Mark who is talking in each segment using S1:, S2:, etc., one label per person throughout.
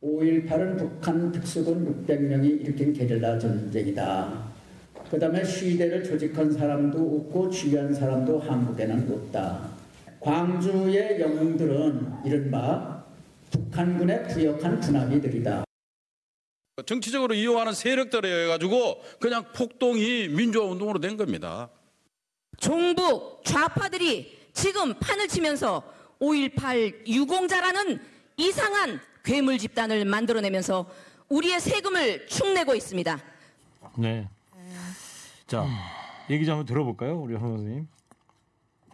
S1: 5.18은 북한 특수군 600명이 일으킨 게릴라 전쟁이다. 그 다음에 시대를 조직한 사람도 없고 지휘한 사람도 한국에는 없다. 광주의 영웅들은 이른바 북한군의 부역한 군함이들이다.
S2: 정치적으로 이용하는 세력들에 해가지고 그냥 폭동이 민주화운동으로 된 겁니다.
S3: 종북 좌파들이 지금 판을 치면서 5.18 유공자라는 이상한 괴물 집단을 만들어내면서 우리의 세금을 축내고 있습니다.
S4: 네. 자, 얘기 좀 한번 들어볼까요, 우리 황 선생님?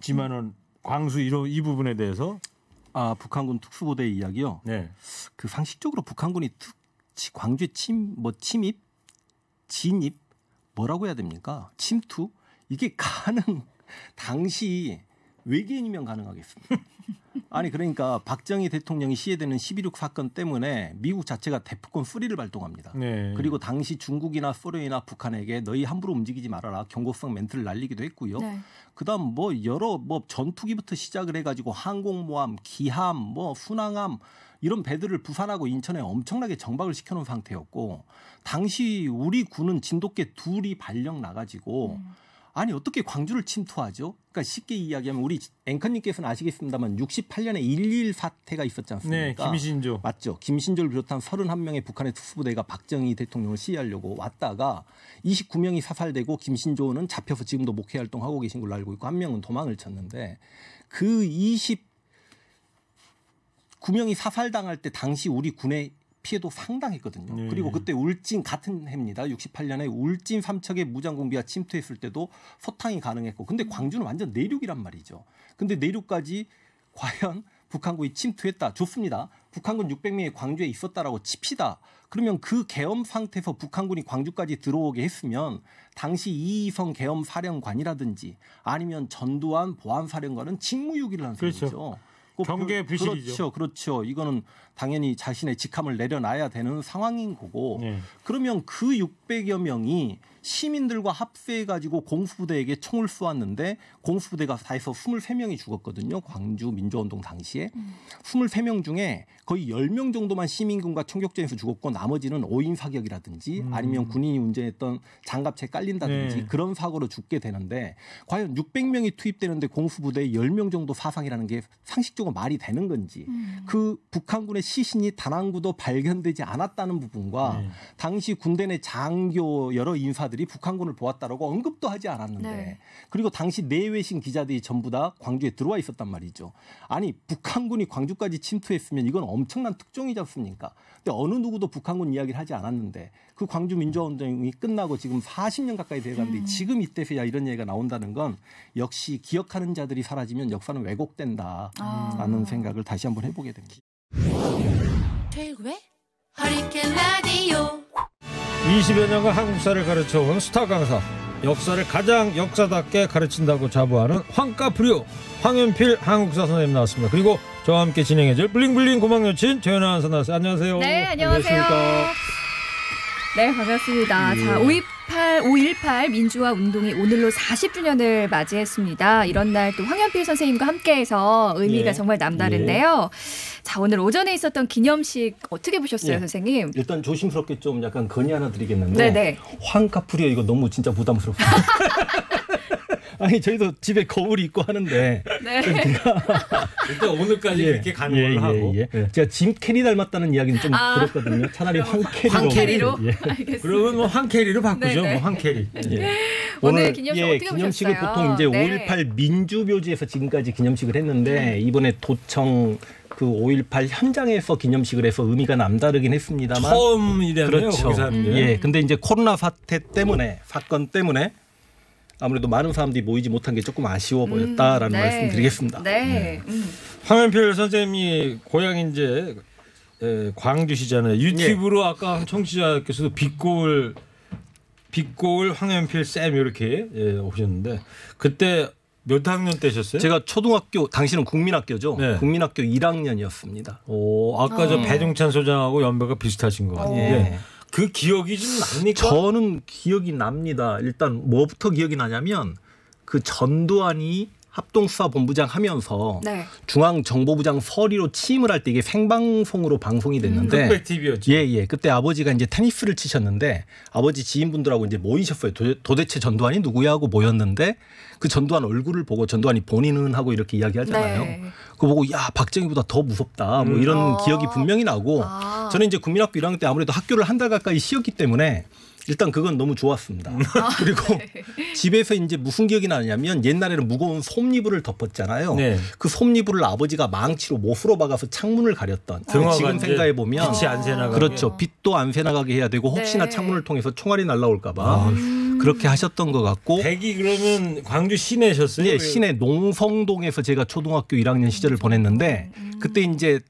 S4: 지만은 광수 이 부분에 대해서
S5: 북한군 특수부대 이야기요.
S4: 네.
S5: 그 상식적으로 북한군이 광주에 침입, 진입 뭐라고 해야 됩니까? 침투 이게 당시 외계인이면 가능하겠습니다. 아니 그러니까 박정희 대통령이 시해되는 11.6 사건 때문에 미국 자체가 대포권 프리를 발동합니다.
S4: 네.
S5: 그리고 당시 중국이나 소련이나 북한에게 너희 함부로 움직이지 말아라 경고성 멘트를 날리기도 했고요.
S6: 네.
S5: 그다음 여러 전투기부터 시작을 해가지고 항공모함, 기함, 순항함 이런 배들을 부산하고 인천에 엄청나게 정박을 시켜놓은 상태였고 당시 우리 군은 진돗개 둘이 발령 나가지고 아니 어떻게 광주를 침투하죠? 그러니까 쉽게 이야기하면 우리 앵커님께서는 아시겠습니다만 68년에 1.1 사태가 있었지 않습니까?
S4: 네, 김신조.
S5: 맞죠. 김신조를 비롯한 31명의 북한의 특수부대가 박정희 대통령을 시해하려고 왔다가 29명이 사살되고 김신조는 잡혀서 지금도 목회활동하고 계신 걸로 알고 있고 한 명은 도망을 쳤는데 그 29명이 사살당할 때 당시 우리 군의 피해도 상당했거든요.
S4: 네.
S5: 그리고 그때 울진 같은 해입니다. 68년에 울진 삼척에 무장공비가 침투했을 때도 소탕이 가능했고 근데 광주는 완전 내륙이란 말이죠. 근데 내륙까지 과연 북한군이 침투했다. 좋습니다. 북한군 600명이 광주에 있었다라고 칩시다. 그러면 그 계엄 상태에서 북한군이 광주까지 들어오게 했으면 당시 이희성 계엄 사령관이라든지 아니면 전두환 보안사령관은 직무유기를 한
S4: 그렇죠.
S5: 셈이죠.
S4: 경계 부실이죠.
S5: 그렇죠. 이거는 당연히 자신의 직함을 내려놔야 되는 상황인 거고
S4: 네.
S5: 그러면 그 600여 명이 시민들과 합세해가지고 공수부대에게 총을 쏘았는데 공수부대가 다 해서 23명이 죽었거든요. 광주 민주화운동 당시에. 23명 중에 거의 10명 정도만 시민군과 총격전에서 죽었고 나머지는 오인 사격이라든지 아니면 군인이 운전했던 장갑차에 깔린다든지
S4: 네.
S5: 그런 사고로 죽게 되는데 과연 600명이 투입되는데 공수부대에 10명 정도 사상이라는 게 상식적으로 말이 되는 건지 그 북한군의 시신이 단 한 구도 발견되지 않았다는 부분과
S4: 네.
S5: 당시 군대 내 장교 여러 인사들이 북한군을 보았다라고 언급도 하지 않았는데
S6: 네.
S5: 그리고 당시 내외신 기자들이 전부 다 광주에 들어와 있었단 말이죠. 아니 북한군이 광주까지 침투했으면 이건 엄청난 특종이지 않습니까? 근데 어느 누구도 북한군 이야기를 하지 않았는데 그 광주 민주화운동이 끝나고 지금 40년 가까이 돼가는데 지금 이때서야 이런 얘기가 나온다는 건 역시 기억하는 자들이 사라지면 역사는 왜곡된다라는 생각을 다시 한번 해보게 됩니다.
S6: 최일구의 허리케인 라디오
S4: 20여 년간 한국사를 가르쳐온 스타 강사, 역사를 가장 역사답게 가르친다고 자부하는 황카프리오 황현필 한국사 선생님 나왔습니다. 그리고 저와 함께 진행해줄 블링블링 고막 여친 최연아 아나운서 나왔어요. 안녕하세요.
S6: 네, 안녕하세요.
S4: 안녕하십니까.
S6: 네, 반갑습니다.
S4: 예.
S6: 자, 5.18 민주화 운동이 오늘로 40주년을 맞이했습니다. 이런 날 또 황현필 선생님과 함께해서 의미가
S4: 예.
S6: 정말 남다른데요. 자, 오늘 오전에 있었던 기념식 어떻게 보셨어요,
S5: 예.
S6: 선생님?
S5: 일단 조심스럽게 좀 약간 건의 하나 드리겠는데
S6: 네네.
S5: 황카프리오 이거 너무 진짜 부담스럽습니다. 아니 저희도 집에 거울이 있고 하는데
S6: 네.
S4: 일단 오늘까지 이렇게 가는 걸로 하고.
S5: 제가 짐 캐리 닮았다는 이야기는 좀 들었거든요. 차라리 황캐리로.
S6: 황캐리로?
S5: 예.
S6: 알겠습니다.
S4: 그러면 뭐 황캐리로 바꾸죠.
S6: 네네.
S4: 뭐 황캐리.
S5: 예.
S6: 오늘 기념식 어떻게
S5: 기념식을
S6: 보셨어요?
S5: 보통 이제
S6: 네.
S5: 5.18 민주묘지에서 지금까지 기념식을 했는데 이번에 도청 그 5.18 현장에서 기념식을 해서 의미가 남다르긴 했습니다만
S4: 처음이라네요.
S5: 그렇죠.
S4: 거기서 하는 게.
S5: 예. 근데 이제 코로나 사건 때문에 아무래도 많은 사람들이 모이지 못한 게 조금 아쉬워 보였다라는
S6: 네.
S5: 말씀 드리겠습니다.
S6: 네.
S4: 황현필 선생님이 고향이 이제 광주시잖아요. 유튜브로 아까 청취자께서도 빛고울 황현필 쌤 이렇게 오셨는데 그때 몇 학년 때셨어요?
S5: 제가 초등학교 당시는 국민학교죠.
S4: 네.
S5: 국민학교 1학년이었습니다.
S4: 오, 아까 저 배종찬 소장하고 연배가 비슷하신 것 같아요.
S5: 예.
S4: 그 기억이 좀 납니까?
S5: 저는 기억이 납니다. 일단 뭐부터 기억이 나냐면 그 전두환이 합동수사본부장 하면서
S6: 네.
S5: 중앙정보부장 서리로 취임을 할 때 이게 생방송으로 방송이 됐는데
S4: 흑백 TV였죠.
S5: 예. 그때 아버지가 이제 테니스를 치셨는데 아버지 지인분들하고 이제 모이셨어요. 도대체 전두환이 누구야 하고 모였는데 그 전두환 얼굴을 보고 전두환이 본인은 하고 이렇게 이야기하잖아요.
S6: 네.
S5: 그거 보고 야 박정희보다 더 무섭다 뭐 이런 기억이 분명히 나고 저는 이제 국민학교 1학년 때 아무래도 학교를 한 달 가까이 쉬었기 때문에 일단 그건 너무 좋았습니다. 그리고 집에서 이제 무슨 기억이 나냐면 옛날에는 무거운 솜니부를 덮었잖아요.
S4: 네.
S5: 그 솜니부를 아버지가 망치로 못으로 박아서 창문을 가렸던.
S4: 등화가
S5: 지금
S4: 이제
S5: 생각해 보면
S4: 빛이 안 새나가게.
S5: 그렇죠. 빛도 안 새나가게 해야 되고 혹시나
S6: 네.
S5: 창문을 통해서 총알이 날라올까 봐 그렇게 하셨던 것 같고.
S4: 댁이 그러면 광주 시내셨어요?
S5: 예, 시내 농성동에서 제가 초등학교 1학년 시절을 보냈는데 그때 이제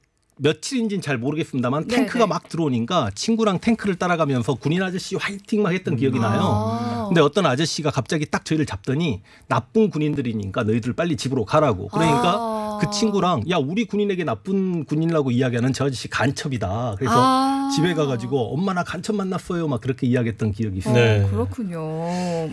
S5: 며칠인지는 잘 모르겠습니다만
S6: 네,
S5: 탱크가
S6: 네.
S5: 막 들어오니까 친구랑 탱크를 따라가면서 군인 아저씨 화이팅 막 했던 기억이 나요.
S6: 아.
S5: 근데 어떤 아저씨가 갑자기 딱 저희를 잡더니 나쁜 군인들이니까 너희들 빨리 집으로 가라고. 그러니까
S6: 아.
S5: 그 친구랑 야 우리 군인에게 나쁜 군인이라고 이야기하는 저 아저씨 간첩이다. 그래서 집에 가가지고 엄마 나 간첩 만났어요. 막 그렇게 이야기했던 기억이 있어요.
S4: 네.
S6: 그렇군요.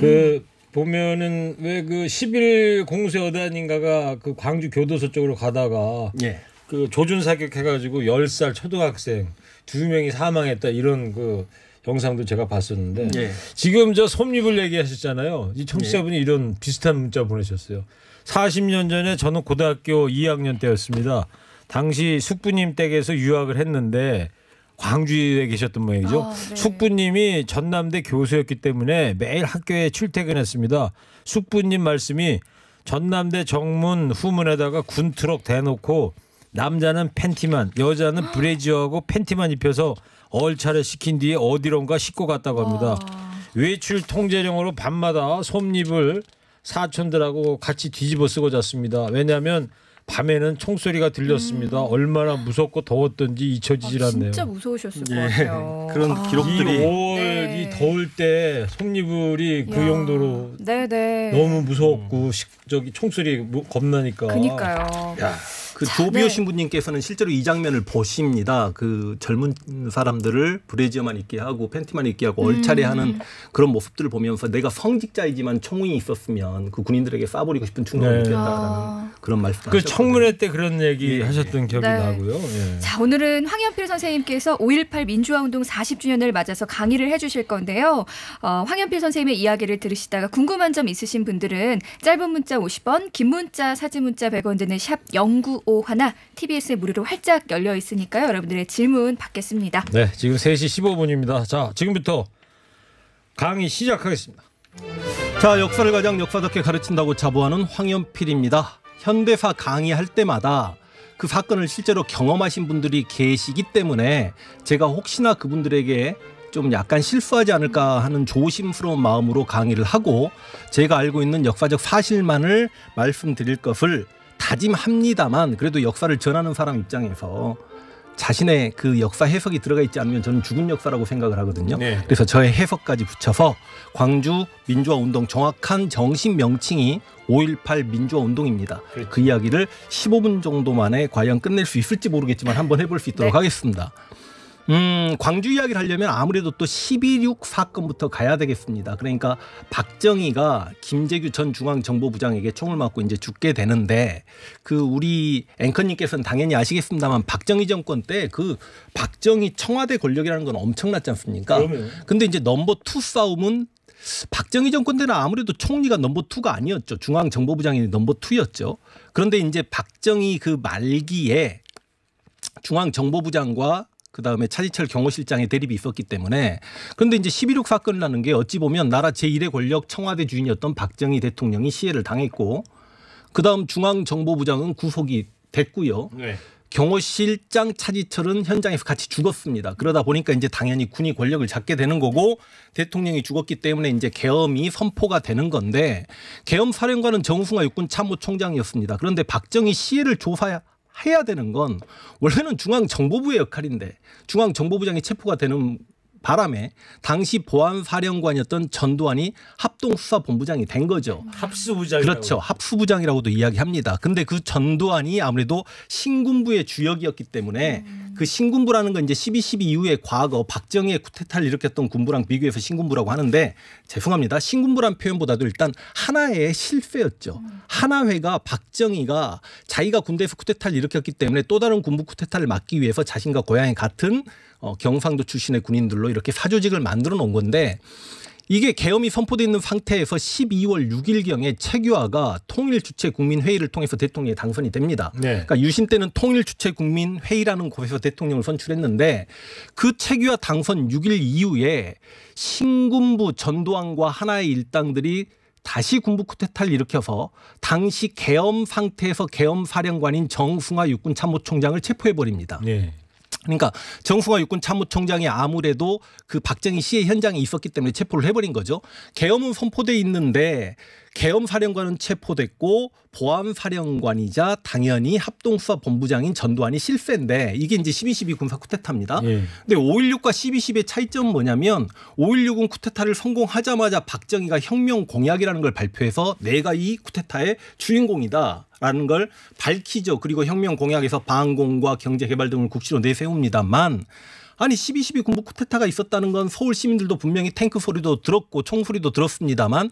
S4: 그 보면은 왜 그 10일 공수여단인가가 그 광주 교도소 쪽으로 가다가
S5: 예.
S4: 그 조준 사격해가지고 10살 초등학생 2명이 사망했다 이런 그 영상도 제가 봤었는데
S5: 예.
S4: 지금 저 솜잎을 얘기하셨잖아요. 이 청취자분이 이런 비슷한 문자 보내셨어요. 40년 전에 저는 고등학교 2학년 때였습니다. 당시 숙부님 댁에서 유학을 했는데 광주에 계셨던 모양이죠.
S6: 아, 네.
S4: 숙부님이 전남대 교수였기 때문에 매일 학교에 출퇴근했습니다. 숙부님 말씀이 전남대 정문 후문에다가 군트럭 대놓고 남자는 팬티만 여자는 브래지어하고 팬티만 입혀서 얼차려 시킨 뒤에 어디론가 싣고 갔다고 합니다. 외출 통제령으로 밤마다 솜잎을 사촌들하고 같이 뒤집어 쓰고 잤습니다. 왜냐하면 밤에는 총소리가 들렸습니다. 얼마나 무섭고 더웠던지 잊혀지질 않네요.
S6: 진짜 무서우셨을 것
S5: 예.
S6: 같아요.
S5: 그런
S6: 아.
S5: 기록들이
S4: 이 5월
S6: 네.
S4: 이 더울 때 솜잎을이 그
S6: 야.
S4: 용도로
S6: 네네.
S4: 너무 무섭고 저기 총소리 겁나니까.
S6: 그니까요.
S4: 야.
S5: 그
S6: 자,
S5: 조비오
S6: 네.
S5: 신부님께서는 실제로 이 장면을 보십니다. 그 젊은 사람들을 브래지어만 입게 하고 팬티만 입게 하고 얼차례하는 그런 모습들을 보면서 내가 성직자이지만 총이 있었으면 그 군인들에게 쏴버리고 싶은 충동을
S4: 네.
S5: 느꼈다라는 그런 말씀.
S4: 그 청문회 때 그런 얘기 하셨던 기억이
S6: 네.
S4: 나고요. 예.
S6: 자, 오늘은 황현필 선생님께서 5.18 민주화운동 40주년을 맞아서 강의를 해주실 건데요. 황현필 선생님의 이야기를 들으시다가 궁금한 점 있으신 분들은 짧은 문자 50원, 긴 문자, 사진 문자 100원 드는 샵 0951, TBS에 무료로 활짝 열려 있으니까요. 여러분들의 질문 받겠습니다.
S4: 네, 지금 3시 15분입니다. 자, 지금부터 강의 시작하겠습니다.
S5: 자, 역사를 가장 역사답게 가르친다고 자부하는 황현필입니다. 현대사 강의할 때마다 그 사건을 실제로 경험하신 분들이 계시기 때문에 제가 혹시나 그분들에게 좀 약간 실수하지 않을까 하는 조심스러운 마음으로 강의를 하고 제가 알고 있는 역사적 사실만을 말씀드릴 것을 다짐합니다만 그래도 역사를 전하는 사람 입장에서 자신의 그 역사 해석이 들어가 있지 않으면 저는 죽은 역사라고 생각을 하거든요.
S4: 네.
S5: 그래서 저의 해석까지 붙여서 광주 민주화운동 정확한 정식 명칭이 5.18 민주화운동입니다.
S4: 그렇죠.
S5: 그 이야기를 15분 정도 만에 과연 끝낼 수 있을지 모르겠지만 한번 해볼 수 있도록
S6: 네.
S5: 하겠습니다. 광주 이야기를 하려면 아무래도 또 12.6 사건부터 가야 되겠습니다. 그러니까 박정희가 김재규 전 중앙정보부장에게 총을 맞고 이제 죽게 되는데 그 우리 앵커님께서는 당연히 아시겠습니다만 박정희 정권 때 그 박정희 청와대 권력이라는 건 엄청났지 않습니까?
S4: 그럼요.
S5: 근데 이제 넘버 2 싸움은 박정희 정권 때는 아무래도 총리가 넘버 2가 아니었죠. 중앙정보부장이 넘버 2였죠. 그런데 이제 박정희 그 말기에 중앙정보부장과 그다음에 차지철 경호실장의 대립이 있었기 때문에 그런데 이제 12.6 사건이라는 게 어찌 보면 나라 제1의 권력 청와대 주인이었던 박정희 대통령이 시해를 당했고 그다음 중앙정보부장은 구속이 됐고요.
S4: 네.
S5: 경호실장 차지철은 현장에서 같이 죽었습니다. 그러다 보니까 이제 당연히 군이 권력을 잡게 되는 거고 대통령이 죽었기 때문에 이제 계엄이 선포가 되는 건데 계엄 사령관은 정승화 육군 참모총장이었습니다. 그런데 박정희 시해를 조사해야 되는 건 원래는 중앙정보부의 역할인데 중앙정보부장이 체포가 되는 바람에 당시 보안사령관이었던 전두환이 합동수사본부장이 된 거죠.
S4: 합수부장이라고.
S5: 그렇죠. 합수부장이라고도 이야기합니다. 근데 그 전두환이 아무래도 신군부의 주역이었기 때문에 그 신군부라는 건 이제 12.12 이후에 과거 박정희의 쿠데타를 일으켰던 군부랑 비교해서 신군부라고 하는데 죄송합니다. 신군부란 표현보다도 일단 하나의 실세였죠. 하나회가 박정희가 자기가 군대에서 쿠데타를 일으켰기 때문에 또 다른 군부 쿠데타를 막기 위해서 자신과 고향이 같은 경상도 출신의 군인들로 이렇게 사조직을 만들어 놓은 건데 이게 계엄이 선포되어 있는 상태에서 12월 6일경에 최규하가 통일주체국민회의를 통해서 대통령에 당선이 됩니다.
S4: 네.
S5: 그러니까 유신 때는 통일주체국민회의라는 곳에서 대통령을 선출했는데 그 최규하 당선 6일 이후에 신군부 전두환과 하나의 일당들이 다시 군부 쿠데타를 일으켜서 당시 계엄 상태에서 계엄 사령관인 정승화 육군 참모총장을 체포해버립니다.
S4: 네.
S5: 그러니까 정승화 육군 참모총장이 아무래도 그 박정희 시해 현장에 있었기 때문에 체포를 해버린 거죠. 계엄은 선포돼 있는데 계엄 사령관은 체포됐고 보안 사령관이자 당연히 합동수사본부장인 전두환이 실세인데 이게 이제 12.12 군사 쿠데타입니다.
S4: 예.
S5: 근데 5.16과 12.12의 차이점은 뭐냐면 5.16은 쿠데타를 성공하자마자 박정희가 혁명 공약이라는 걸 발표해서 내가 이 쿠데타의 주인공이다라는 걸 밝히죠. 그리고 혁명 공약에서 방공과 경제개발 등을 국시로 내세웁니다만 아니 12.12 군부 쿠데타가 있었다는 건 서울 시민들도 분명히 탱크 소리도 들었고 총 소리도 들었습니다만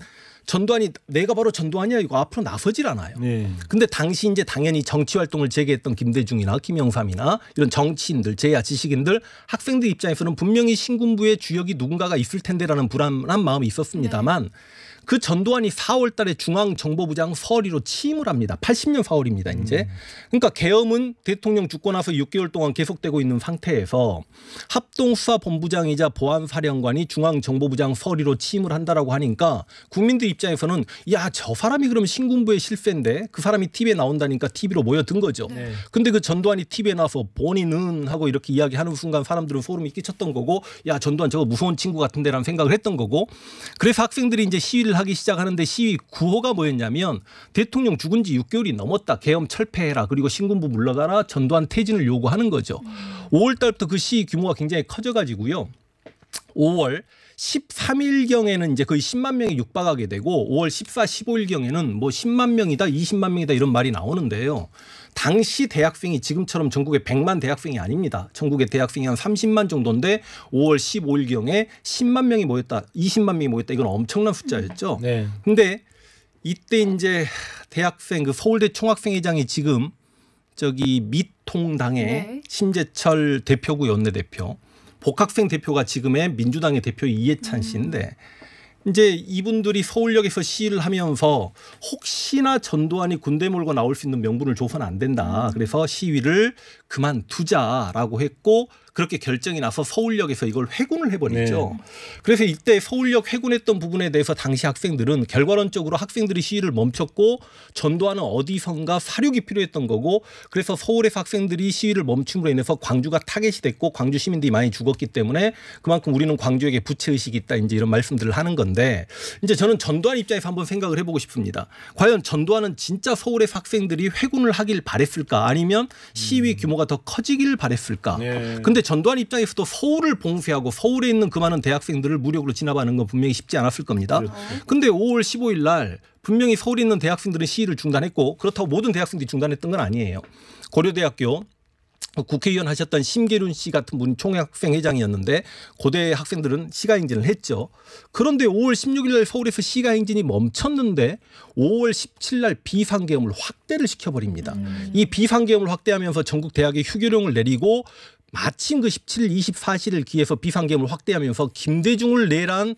S5: 전두환이 내가 바로 전두환이야 이거 앞으로 나서질 않아요.
S4: 네.
S5: 근데 당시 이제 당연히 정치 활동을 재개했던 김대중이나 김영삼이나 이런 정치인들, 재야 지식인들, 학생들 입장에서는 분명히 신군부의 주역이 누군가가 있을 텐데라는 불안한 마음이 있었습니다만 그 전두환이 4월 달에 중앙정보부장 서리로 취임을 합니다. 80년 4월입니다. 이제. 그러니까 계엄은 대통령 죽고 나서 6개월 동안 계속되고 있는 상태에서 합동수사본부장이자 보안사령관이 중앙정보부장 서리로 취임을 한다라고 하니까 국민들 입장에서는 야, 저 사람이 그러면 신군부의 실세인데 그 사람이 TV에 나온다니까 TV로 모여든 거죠. 근데 그 전두환이 TV에 나와서 본인은 하고 이렇게 이야기하는 순간 사람들은 소름이 끼쳤던 거고 야, 전두환 저거 무서운 친구 같은데라는 생각을 했던 거고 그래서 학생들이 이제 시위를 하기 시작하는데 시위 구호가 뭐였냐면 대통령 죽은 지 6개월이 넘었다. 계엄 철폐해라. 그리고 신군부 물러가라. 전두환 퇴진을 요구하는 거죠. 5월 달부터 그 시위 규모가 굉장히 커져가지고요. 5월 13일경에는 이제 거의 10만 명이 육박하게 되고 5월 14, 15일경에는 뭐 10만 명이다, 20만 명이다 이런 말이 나오는데요. 당시 대학생이 지금처럼 전국에 100만 대학생이 아닙니다. 전국의 대학생이 한 30만 정도인데 5월 15일경에 10만 명이 모였다, 20만 명이 모였다. 이건 엄청난 숫자였죠.
S4: 네.
S5: 근데 이때 이제 대학생 그 서울대 총학생회장이 지금 저기 미통당의
S6: 네.
S5: 심재철 대표구 원내대표, 복학생 대표가 지금의 민주당의 대표 이해찬 씨인데 이제 이분들이 서울역에서 시위를 하면서 혹시나 전두환이 군대 몰고 나올 수 있는 명분을 줘서는 안 된다. 그래서 시위를 그만두자라고 했고 그렇게 결정이 나서 서울역에서 이걸 회군을 해버리죠.
S4: 네.
S5: 그래서 이때 서울역 회군했던 부분에 대해서 당시 학생들은 결과론적으로 학생들이 시위를 멈췄고 전두환은 어디선가 사륙이 필요했던 거고 그래서 서울에서 학생들이 시위를 멈춤으로 인해서 광주가 타겟이 됐고 광주 시민들이 많이 죽었기 때문에 그만큼 우리는 광주에게 부채의식이 있다 이제 이런 말씀들을 하는 건데 이제 저는 전두환 입장에서 한번 생각을 해보고 싶습니다. 과연 전두환은 진짜 서울에서 학생들이 회군을 하길 바랬을까 아니면 시위 규모가 더 커지길 바랬을까.
S4: 네.
S5: 근데 전두환 입장에서도 서울을 봉쇄하고 서울에 있는 그 많은 대학생들을 무력으로 진압하는 건 분명히 쉽지 않았을 겁니다. 근데 5월 15일 날 분명히 서울에 있는 대학생들은 시위를 중단했고 그렇다고 모든 대학생들이 중단했던 건 아니에요. 고려대학교 국회의원 하셨던 심계륜 씨 같은 분이 총학생회장이었는데 고대 학생들은 시가행진을 했죠. 그런데 5월 16일 날 서울에서 시가행진이 멈췄는데 5월 17일 날 비상계엄을 확대를 시켜버립니다. 이 비상계엄을 확대하면서 전국 대학에 휴교령을 내리고 마침 그 17일 24시를 기해서 비상계엄을 확대하면서 김대중을 내란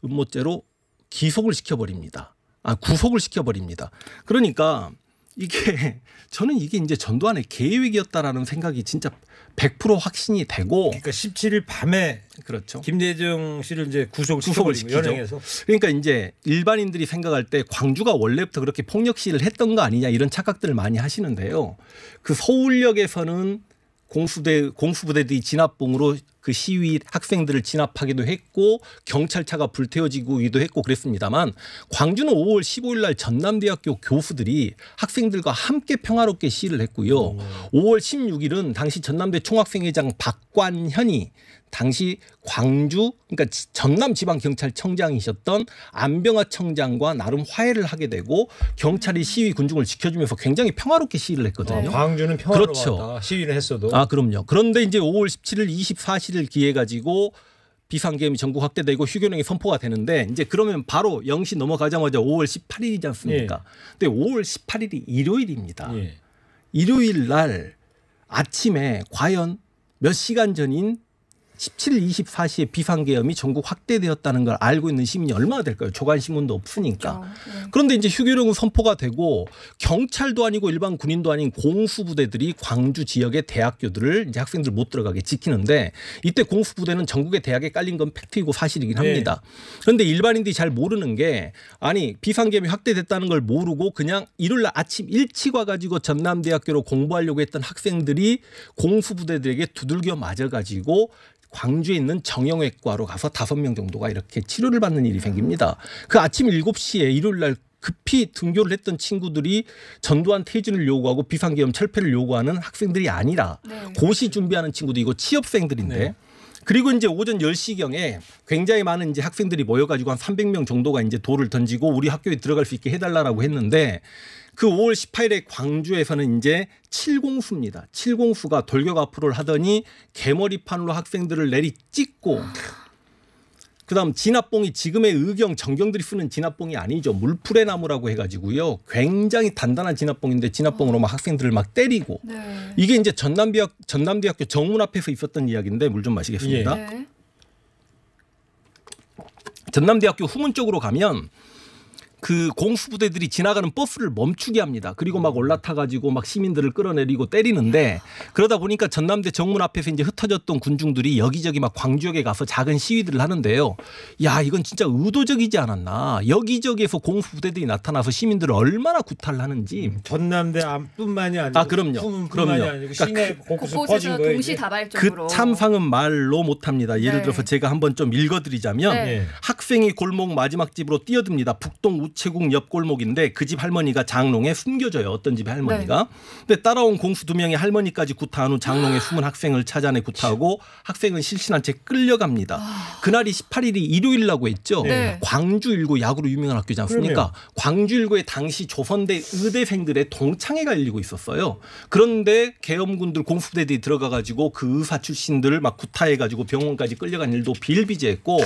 S5: 음모죄로 기속을 시켜버립니다. 구속을 시켜버립니다. 그러니까 이게 저는 이게 이제 전두환의 계획이었다라는 생각이 진짜 100% 확신이 되고.
S4: 그러니까 17일 밤에
S5: 그렇죠.
S4: 김대중 씨를 이제
S5: 구속을
S4: 구속을
S5: 시키죠.
S4: 연행해서.
S5: 그러니까 이제 일반인들이 생각할 때 광주가 원래부터 그렇게 폭력 시위를 했던 거 아니냐 이런 착각들을 많이 하시는데요. 그 서울역에서는 공수부대들이 진압봉으로 그 시위 학생들을 진압하기도 했고 경찰차가 불태워지기도 했고 그랬습니다만 광주는 5월 15일 날 전남대학교 교수들이 학생들과 함께 평화롭게 시위를 했고요. 5월 16일은 당시 전남대 총학생회장 박관현이 당시 광주 그러니까 전남지방경찰청장이셨던 안병화 청장과 나름 화해를 하게 되고 경찰이 시위 군중을 지켜주면서 굉장히 평화롭게 시위를 했거든요.
S4: 광주는 평화로웠다.
S5: 그렇죠.
S4: 시위를 했어도.
S5: 아 그럼요. 그런데 이제 5월 17일 24시를 기해 가지고 비상계엄이 전국 확대되고 휴교령이 선포가 되는데 이제 그러면 바로 0시 넘어가자마자 5월 18일이지 않습니까? 근데 5월 18일이 일요일입니다. 일요일 날 아침에 과연 몇 시간 전인 17일 24시에 비상계엄이 전국 확대되었다는 걸 알고 있는 시민이 얼마나 될까요? 조간신문도 없으니까. 그런데 이제 휴교령은 선포가 되고 경찰도 아니고 일반 군인도 아닌 공수부대들이 광주 지역의 대학교들을 이제 학생들 못 들어가게 지키는데 이때 공수부대는 전국의 대학에 깔린 건 팩트이고 사실이긴 합니다. 그런데 일반인들이 잘 모르는 게 아니 비상계엄이 확대됐다는 걸 모르고 그냥 일요일 아침 일찍 와가지고 전남대학교로 공부하려고 했던 학생들이 공수부대들에게 두들겨 맞아가지고 광주에 있는 정형외과로 가서 5명 정도가 이렇게 치료를 받는 일이 생깁니다. 그 아침 7시에 일요일 날 급히 등교를 했던 친구들이 전두환 퇴진을 요구하고 비상계엄 철폐를 요구하는 학생들이 아니라 고시 준비하는 친구들이고 취업생들인데 그리고 이제 오전 10시경에 굉장히 많은 이제 학생들이 모여가지고 한 300명 정도가 이제 돌을 던지고 우리 학교에 들어갈 수 있게 해달라고 했는데 그 5월 18일에 광주에서는 이제 칠공수입니다. 칠공수가 돌격 앞으로를 하더니 개머리판으로 학생들을 내리 찍고 그다음 진압봉이 지금의 의경 정경들이 쓰는 진압봉이 아니죠. 물풀의 나무라고 해가지고요. 굉장히 단단한 진압봉인데 진압봉으로 막 학생들을 막 때리고 이게 이제 전남대학교 정문 앞에서 있었던 이야기인데 물 좀 마시겠습니다. 전남대학교 후문 쪽으로 가면 그 공수부대들이 지나가는 버스를 멈추게 합니다. 그리고 막 올라타가지고 막 시민들을 끌어내리고 때리는데 그러다 보니까 전남대 정문 앞에서 이제 흩어졌던 군중들이 여기저기 막 광주역에 가서 작은 시위들을 하는데요. 야 이건 진짜 의도적이지 않았나. 여기저기에서 공수부대들이 나타나서 시민들을 얼마나 구타를 하는지.
S4: 전남대 안뿐만이 아니고
S5: 그럼요.
S4: 아니고 시내 곳곳에서
S6: 곳곳에서 동시다발적으로.
S5: 그 참상은 말로 못합니다. 예를 들어서 제가 한번 좀 읽어드리자면 학생이 골목 마지막 집으로 뛰어듭니다. 북동 우체국 옆 골목인데 그 집 할머니가 장롱에 숨겨져요. 어떤 집 할머니가. 근데 따라온 공수 2명이 할머니까지 구타한 후 장롱에 숨은 학생을 찾아내 구타하고 학생은 실신한 채 끌려갑니다. 그날이 18일이 일요일이라고 했죠. 광주19 야구로 유명한 학교지 않습니까? 광주19에 당시 조선대 의대생들의 동창회가 열리고 있었어요. 그런데 계엄군들 공수부대들이 들어가가지고 그 의사 출신들을 막 구타해가지고 병원까지 끌려간 일도 비일비재했고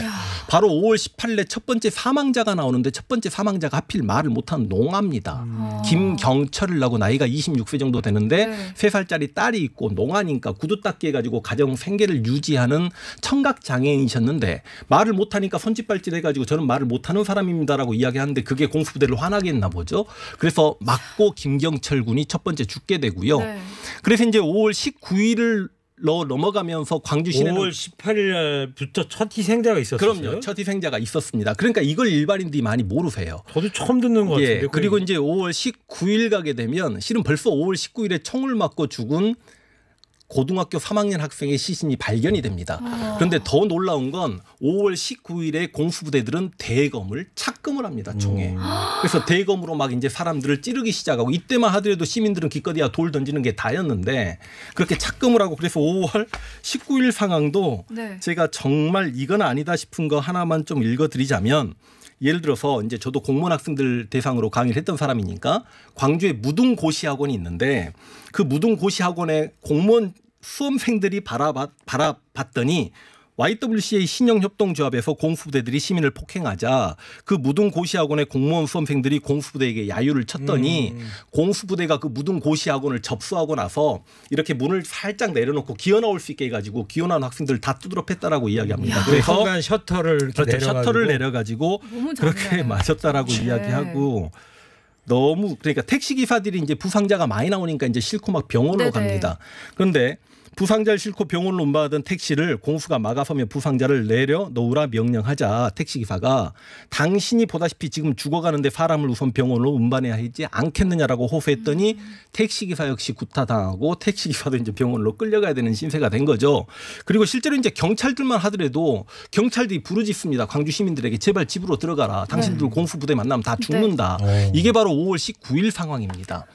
S5: 바로 5월 18일에 첫 번째 사망자가 나오는데 첫 번째 사망자가 하필 말을 못하는 농아입니다. 김경철이라고 나이가 26세 정도 되는데 3살짜리 딸이 있고 농아니까 구두 닦기 해가지고 가정 생계를 유지하는 청각장애인이셨는데 말을 못하니까 손짓발짓 해가지고 저는 말을 못하는 사람입니다라고 이야기하는데 그게 공수부대를 화나게 했나 보죠. 그래서 맞고 김경철 군이 첫 번째 죽게 되고요. 그래서 이제 5월 19일을 넘어가면서 광주 시내는
S4: 5월 18일부터 첫 희생자가 있었어요.
S5: 그럼요. 첫 희생자가 있었습니다. 그러니까 이걸 일반인들이 많이 모르세요.
S4: 저도 처음 듣는 것 같은데.
S5: 그리고 이제 5월 19일 가게 되면 실은 벌써 5월 19일에 총을 맞고 죽은 고등학교 3학년 학생의 시신이 발견이 됩니다. 그런데 더 놀라운 건 5월 19일에 공수부대들은 대검을 착금을 합니다. 총에. 그래서 대검으로 막 이제 사람들을 찌르기 시작하고 이때만 하더라도 시민들은 기껏해야 돌 던지는 게 다였는데 그렇게 착금을 하고 그래서 5월 19일 상황도 제가 정말 이건 아니다 싶은 거 하나만 좀 읽어드리자면 예를 들어서 이제 저도 공무원 학생들 대상으로 강의를 했던 사람이니까 광주에 무등고시학원이 있는데 그 무등고시학원의 공무원 수험생들이 바라봤더니 YWCA 신영협동조합에서 공수부대들이 시민을 폭행하자 그 무등고시학원의 공무원 수험생들이 공수부대에게 야유를 쳤더니 공수부대가 그 무등고시학원을 접수하고 나서 이렇게 문을 살짝 내려놓고 기어나올 수 있게 해가지고 기어나온 학생들 다 두드러 팼다라고 이야기합니다.
S4: 그래서 순간 셔터를
S5: 셔터를 내려가지고 그렇게 맞았다라고 이야기하고 너무 그러니까 택시 기사들이 이제 부상자가 많이 나오니까 이제 싣고 막 병원으로 갑니다. 그런데 부상자를 싣고 병원으로 운반하던 택시를 공수가 막아서면 부상자를 내려놓으라 명령하자 택시기사가 당신이 보다시피 지금 죽어가는데 사람을 우선 병원으로 운반해야 하지 않겠느냐라고 호소했더니 택시기사 역시 구타당하고 택시기사도 이제 병원으로 끌려가야 되는 신세가 된 거죠. 그리고 실제로 이제 경찰들만 하더라도 경찰들이 부르짖습니다. 광주 시민들에게 제발 집으로 들어가라. 당신들 공수부대 만나면 다 죽는다. 이게 바로 5월 19일 상황입니다.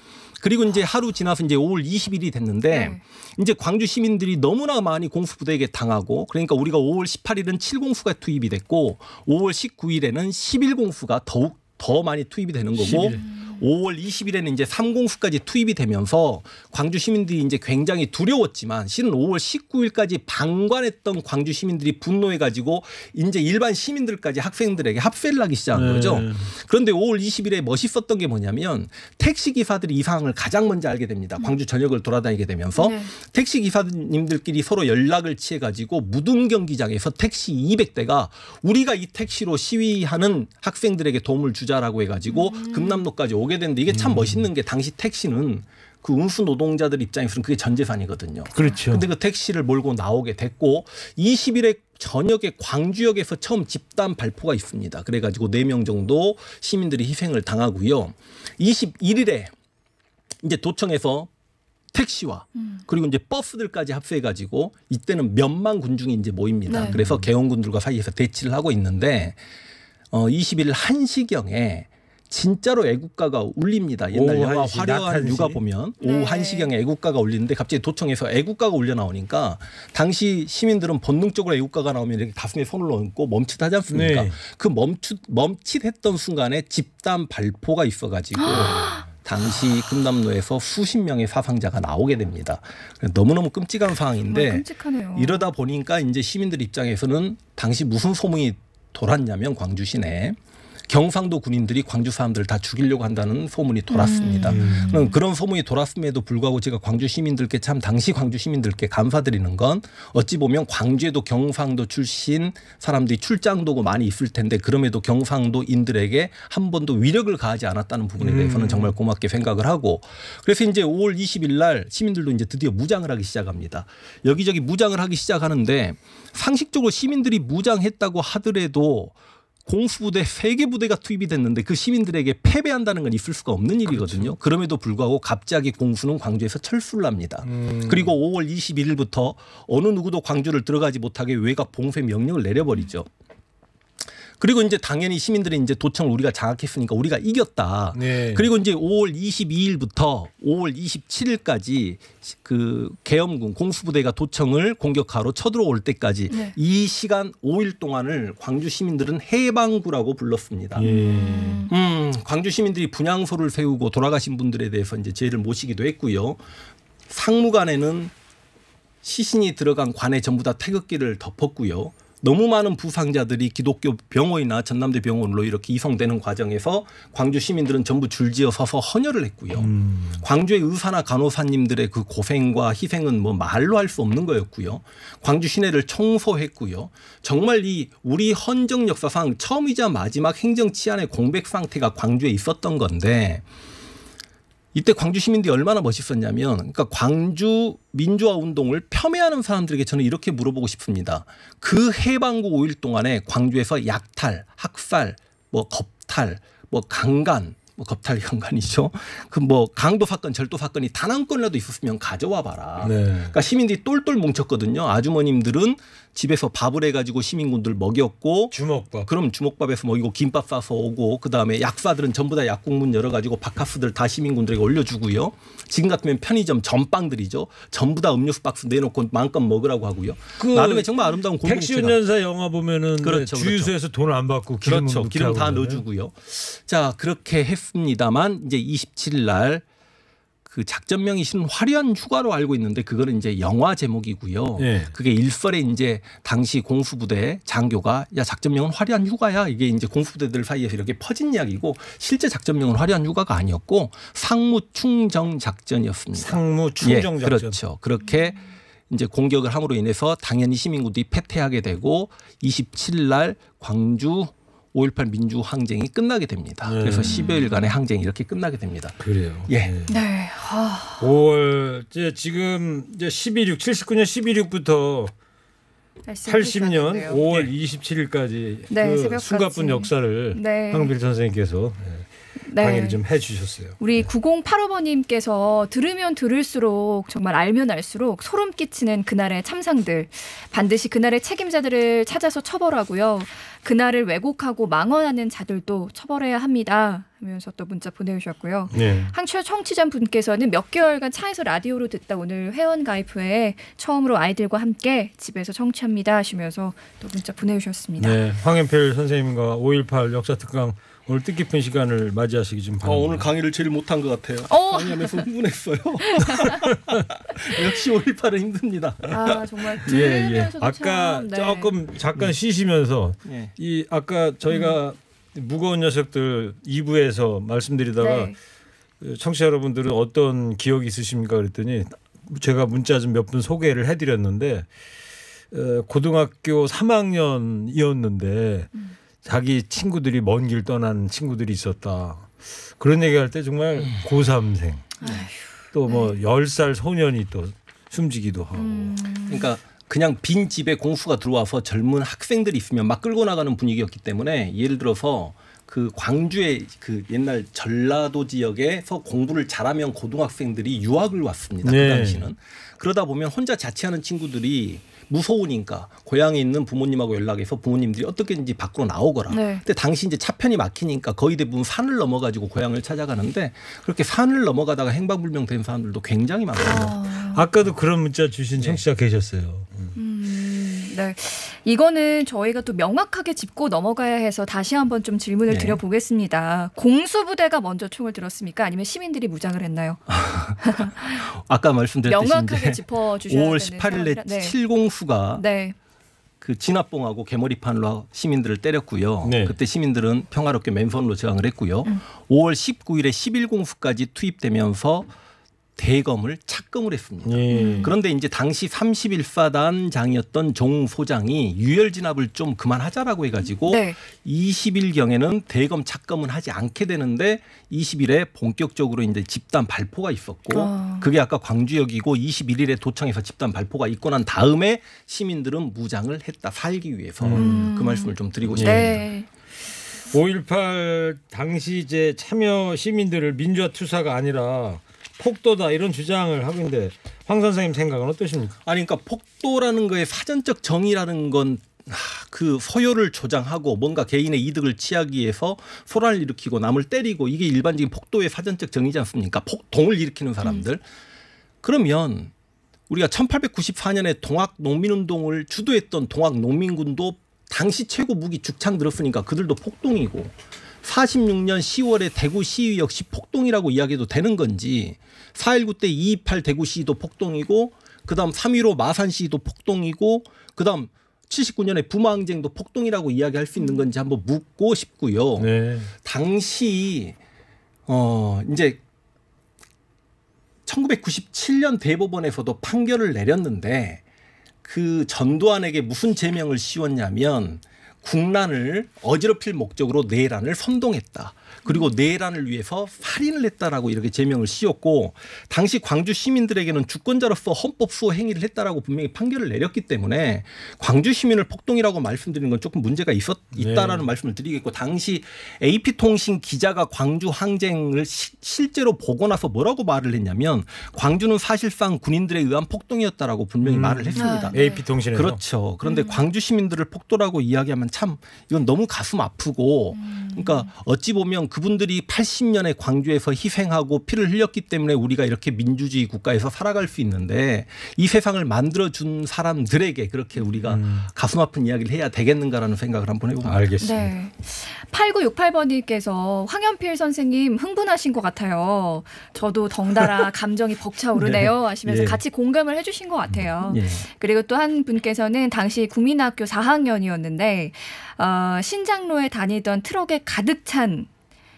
S5: 그리고 이제 하루 지나서 이제 5월 20일이 됐는데 이제 광주 시민들이 너무나 많이 공수부대에게 당하고 그러니까 우리가 5월 18일은 7공수가 투입이 됐고 5월 19일에는 11공수가 더욱 더 많이 투입이 되는 거고 5월 20일에는 이제 3공수까지 투입이 되면서 광주 시민들이 이제 굉장히 두려웠지만 실은 5월 19일까지 방관했던 광주 시민들이 분노해가지고 이제 일반 시민들까지 학생들에게 합세를 하기 시작한 거죠. 그런데 5월 20일에 멋있었던 게 뭐냐면 택시기사들이 이 상황을 가장 먼저 알게 됩니다. 광주 전역을 돌아다니게 되면서 택시기사님들끼리 서로 연락을 취해가지고 무등경기장에서 택시 200대가 우리가 이 택시로 시위하는 학생들에게 도움을 주자라고 해가지고 금남로까지 오게 됐는데 이게 참 멋있는 게 당시 택시는 그 운수 노동자들 입장에서는 그게 전 재산이거든요.
S4: 그렇죠.
S5: 근데 그 택시를 몰고 나오게 됐고 20일에 저녁에 광주역에서 처음 집단 발포가 있습니다. 그래가지고 4명 정도 시민들이 희생을 당하고요. 21일에 이제 도청에서 택시와 그리고 이제 버스들까지 합세해가지고 이때는 몇만 군중이 이제 모입니다. 그래서 개헌군들과 사이에서 대치를 하고 있는데 21일 1시경에 진짜로 애국가가 울립니다. 옛날 영화 화려한 육아 보면 오후 1시경에 애국가가 울리는데 갑자기 도청에서 애국가가 울려 나오니까 당시 시민들은 본능적으로 애국가가 나오면 이렇게 가슴에 손을 얹고 멈칫하지 않습니까? 그 멈칫했던 순간에 집단 발포가 있어가지고 당시 금남로에서 수십 명의 사상자가 나오게 됩니다. 너무너무 끔찍한 상황인데
S6: 끔찍하네요.
S5: 이러다 보니까 이제 시민들 입장에서는 당시 무슨 소문이 돌았냐면 광주 시내에 경상도 군인들이 광주 사람들을 다 죽이려고 한다는 소문이 돌았습니다. 그런 소문이 돌았음에도 불구하고 제가 광주 시민들께 참 당시 광주 시민들께 감사드리는 건 어찌 보면 광주에도 경상도 출신 사람들이 출장도고 많이 있을 텐데 그럼에도 경상도인들에게 한 번도 위력을 가하지 않았다는 부분에 대해서는 정말 고맙게 생각을 하고 그래서 이제 5월 20일 날 시민들도 이제 드디어 무장을 하기 시작합니다. 여기저기 무장을 하기 시작하는데 상식적으로 시민들이 무장했다고 하더라도 공수부대 3개 부대가 투입이 됐는데 그 시민들에게 패배한다는 건 있을 수가 없는 일이거든요. 그럼에도 불구하고 갑자기 공수는 광주에서 철수를 합니다. 그리고 5월 21일부터 어느 누구도 광주를 들어가지 못하게 외곽 봉쇄 명령을 내려버리죠. 그리고 이제 당연히 시민들이 이제 도청을 우리가 장악했으니까 우리가 이겼다. 그리고 이제 5월 22일부터 5월 27일까지 그 계엄군 공수부대가 도청을 공격하러 쳐들어올 때까지 이 시간 5일 동안을 광주 시민들은 해방구라고 불렀습니다. 광주 시민들이 분향소를 세우고 돌아가신 분들에 대해서 이제 제를 모시기도 했고요. 상무관에는 시신이 들어간 관에 전부 다 태극기를 덮었고요. 너무 많은 부상자들이 기독교 병원이나 전남대 병원으로 이렇게 이송되는 과정에서 광주 시민들은 전부 줄지어 서서 헌혈을 했고요. 광주의 의사나 간호사님들의 그 고생과 희생은 뭐 말로 할 수 없는 거였고요. 광주 시내를 청소했고요. 정말 이 우리 헌정 역사상 처음이자 마지막 행정 치안의 공백 상태가 광주에 있었던 건데 이때 광주 시민들이 얼마나 멋있었냐면 그러니까 광주 민주화 운동을 폄훼하는 사람들에게 저는 이렇게 물어보고 싶습니다. 그 해방구 5일 동안에 광주에서 약탈, 학살, 뭐 겁탈, 뭐 강간, 뭐 겁탈 강간이죠. 그 뭐 강도 사건, 절도 사건이 단 한 건이라도 있었으면 가져와 봐라. 그러니까 시민들이 똘똘 뭉쳤거든요. 아주머님들은 집에서 밥을 해가지고 시민군들 먹였고
S4: 주먹밥.
S5: 그럼 주먹밥에서 먹이고 김밥 싸서 오고 그다음에 약사들은 전부 다 약국문 열어가지고 바카스들 다 시민군들에게 올려주고요. 지금 같으면 편의점 전빵들이죠. 전부 다 음료수 박스 내놓고 마음껏 먹으라고 하고요.
S4: 그
S5: 나름의 정말 아름다운 공동체가.
S4: 택시 운전사 영화 보면은
S5: 그렇죠,
S4: 주유소에서 돈 안 받고 기름
S5: 그렇죠. 기름 다 넣어주고요. 자 그렇게 했습니다만 이제 27일 날 그 작전명이 실은 화려한 휴가로 알고 있는데 그거는 이제 영화 제목이고요. 그게 일설에 이제 당시 공수부대 장교가 야 작전명은 화려한 휴가야 이게 이제 공수부대들 사이에서 이렇게 퍼진 이야기고 실제 작전명은 화려한 휴가가 아니었고 상무충정 작전이었습니다.
S4: 상무충정 작전.
S5: 그렇죠. 그렇게 이제 공격을 함으로 인해서 당연히 시민군들이 패퇴하게 되고 27일 날 광주 5.18 민주항쟁이 끝나게 됩니다. 그래서 10여일간의 항쟁이 이렇게 끝나게 됩니다.
S4: 그래요.
S5: 예.
S6: 네.
S4: 5월 지금 이제 79년 12.6부터 80년 5월 27일까지
S6: 네,
S4: 그
S6: 새벽까지.
S4: 숨가쁜 역사를
S6: 네.
S4: 황필 선생님께서
S6: 네.
S4: 강의를 좀 해주셨어요.
S6: 우리 9085번님께서 들으면 들을수록 정말 알면 알수록 소름 끼치는 그날의 참상들. 반드시 그날의 책임자들을 찾아서 처벌하고요. 그날을 왜곡하고 망언하는 자들도 처벌해야 합니다. 하면서 또 문자 보내주셨고요.
S4: 네.
S6: 항철 청취자분께서는 몇 개월간 차에서 라디오로 듣다 오늘 회원 가입 후에 처음으로 아이들과 함께 집에서 청취합니다 하시면서 또 문자 보내주셨습니다.
S4: 네, 황현필 선생님과 5.18 역사 특강 오늘 뜻깊은 시간을 맞이하시기 좀 바랍니다.
S5: 오늘 강의를 제일 못한 것 같아요. 강의하면서 흥분했어요. 역시 5.18은 힘듭니다.
S6: 아 정말
S4: 예.
S6: 들으면서도
S4: 아까
S6: 참, 네.
S4: 조금 잠깐 쉬시면서
S5: 예.
S4: 이 아까 저희가 무거운 녀석들 2부에서 말씀드리다가
S6: 네.
S4: 청취자 여러분들은 어떤 기억이 있으십니까 그랬더니 제가 문자 좀 몇 분 소개를 해드렸는데 고등학교 3학년이었는데 자기 친구들이 먼 길 떠난 친구들이 있었다. 그런 얘기할 때 정말 고3생 또 뭐 10살 소년이 또 숨지기도 하고.
S5: 그러니까 그냥 빈 집에 공수가 들어와서 젊은 학생들이 있으면 막 끌고 나가는 분위기였기 때문에 예를 들어서 그 광주의 그 옛날 전라도 지역에서 공부를 잘하면 고등학생들이 유학을 왔습니다.
S4: 네.
S5: 그 당시는. 그러다 보면 혼자 자취하는 친구들이 무서우니까 고향에 있는 부모님하고 연락해서 부모님들이 어떻게든지 밖으로 나오거라.
S6: 네.
S5: 근데 당시 이제 차편이 막히니까 거의 대부분 산을 넘어가지고 고향을 찾아가는데 그렇게 산을 넘어가다가 행방불명된 사람들도 굉장히 많거든요.
S4: 아까도 그런 문자 주신 청취자 계셨어요.
S6: 네. 이거는 저희가 또 명확하게 짚고 넘어가야 해서 다시 한번 좀 질문을
S5: 네.
S6: 드려보겠습니다. 공수부대가 먼저 총을 들었습니까? 아니면 시민들이 무장을 했나요?
S5: 아까 말씀드렸듯이
S6: 명확하게
S5: 이제
S6: 짚어주셔야
S5: 5월
S6: 되는
S5: 18일에
S6: 상황이라. 네.
S5: 7공수가
S6: 네.
S5: 그 진압봉하고 개머리판으로 시민들을 때렸고요.
S4: 네.
S5: 그때 시민들은 평화롭게 맨손으로 저항을 했고요. 5월 19일에 11공수까지 투입되면서 대검을 착검을 했습니다. 그런데 이제 당시 31사단장이었던 종 소장이 유혈 진압을 좀 그만하자라고 해가지고
S6: 네.
S5: 20일경에는 대검 착검은 하지 않게 되는데 20일에 본격적으로 이제 집단 발포가 있었고 그게 아까 광주역이고 21일에 도청에서 집단 발포가 있고 난 다음에 시민들은 무장을 했다 살기 위해서 그 말씀을 좀 드리고 싶습니다.
S6: 네.
S4: 5.18 당시 이제 참여 시민들을 민주화 투사가 아니라 폭도다 이런 주장을 하고 있는데 황 선생님 생각은 어떠십니까?
S5: 아니 그러니까 폭도라는 거에 사전적 정의라는 건 그 소요를 조장하고 뭔가 개인의 이득을 취하기 위해서 소란을 일으키고 남을 때리고 이게 일반적인 폭도의 사전적 정의지 않습니까? 폭동을 일으키는 사람들. 그러면 우리가 1894년에 동학농민운동을 주도했던 동학농민군도 당시 최고 무기 죽창 들었으니까 그들도 폭동이고 46년 10월에 대구 시위 역시 폭동이라고 이야기해도 되는 건지 4.19 때 2.28 대구 시위도 폭동이고 그다음 3.15 마산 시위도 폭동이고 그다음 79년에 부마항쟁도 폭동이라고 이야기할 수 있는 건지 한번 묻고 싶고요.
S4: 네.
S5: 당시 이제 1997년 대법원에서도 판결을 내렸는데 그 전두환에게 무슨 제명을 씌웠냐면 국난을 어지럽힐 목적으로 내란을 선동했다. 그리고 내란을 위해서 살인을 했다라고 이렇게 제명을 씌웠고 당시 광주 시민들에게는 주권자로서 헌법 수호 행위를 했다라고 분명히 판결을 내렸기 때문에 광주 시민을 폭동이라고 말씀드리는 건 조금 문제가 있다라는 말씀을 드리겠고 당시 AP통신 기자가 광주 항쟁을 실제로 보고 나서 뭐라고 말을 했냐면 광주는 사실상 군인들에 의한 폭동이었다라고 분명히 말을 했습니다.
S4: AP통신에서.
S5: 그렇죠. 그런데 광주 시민들을 폭도라고 이야기하면 참 이건 너무 가슴 아프고 그러니까 어찌 보면 그분들이 80년에 광주에서 희생하고 피를 흘렸기 때문에 우리가 이렇게 민주주의 국가에서 살아갈 수 있는데 이 세상을 만들어준 사람들에게 그렇게 우리가 가슴 아픈 이야기를 해야 되겠는가라는 생각을 한번 해봅니다.
S4: 알겠습니다.
S6: 네. 8968번님께서 황현필 선생님 흥분하신 것 같아요. 저도 덩달아 감정이 벅차오르네요 하시면서
S4: 예.
S6: 같이 공감을 해주신 것 같아요.
S5: 예.
S6: 그리고 또 한 분께서는 당시 국민학교 4학년이었는데 신장로에 다니던 트럭에 가득 찬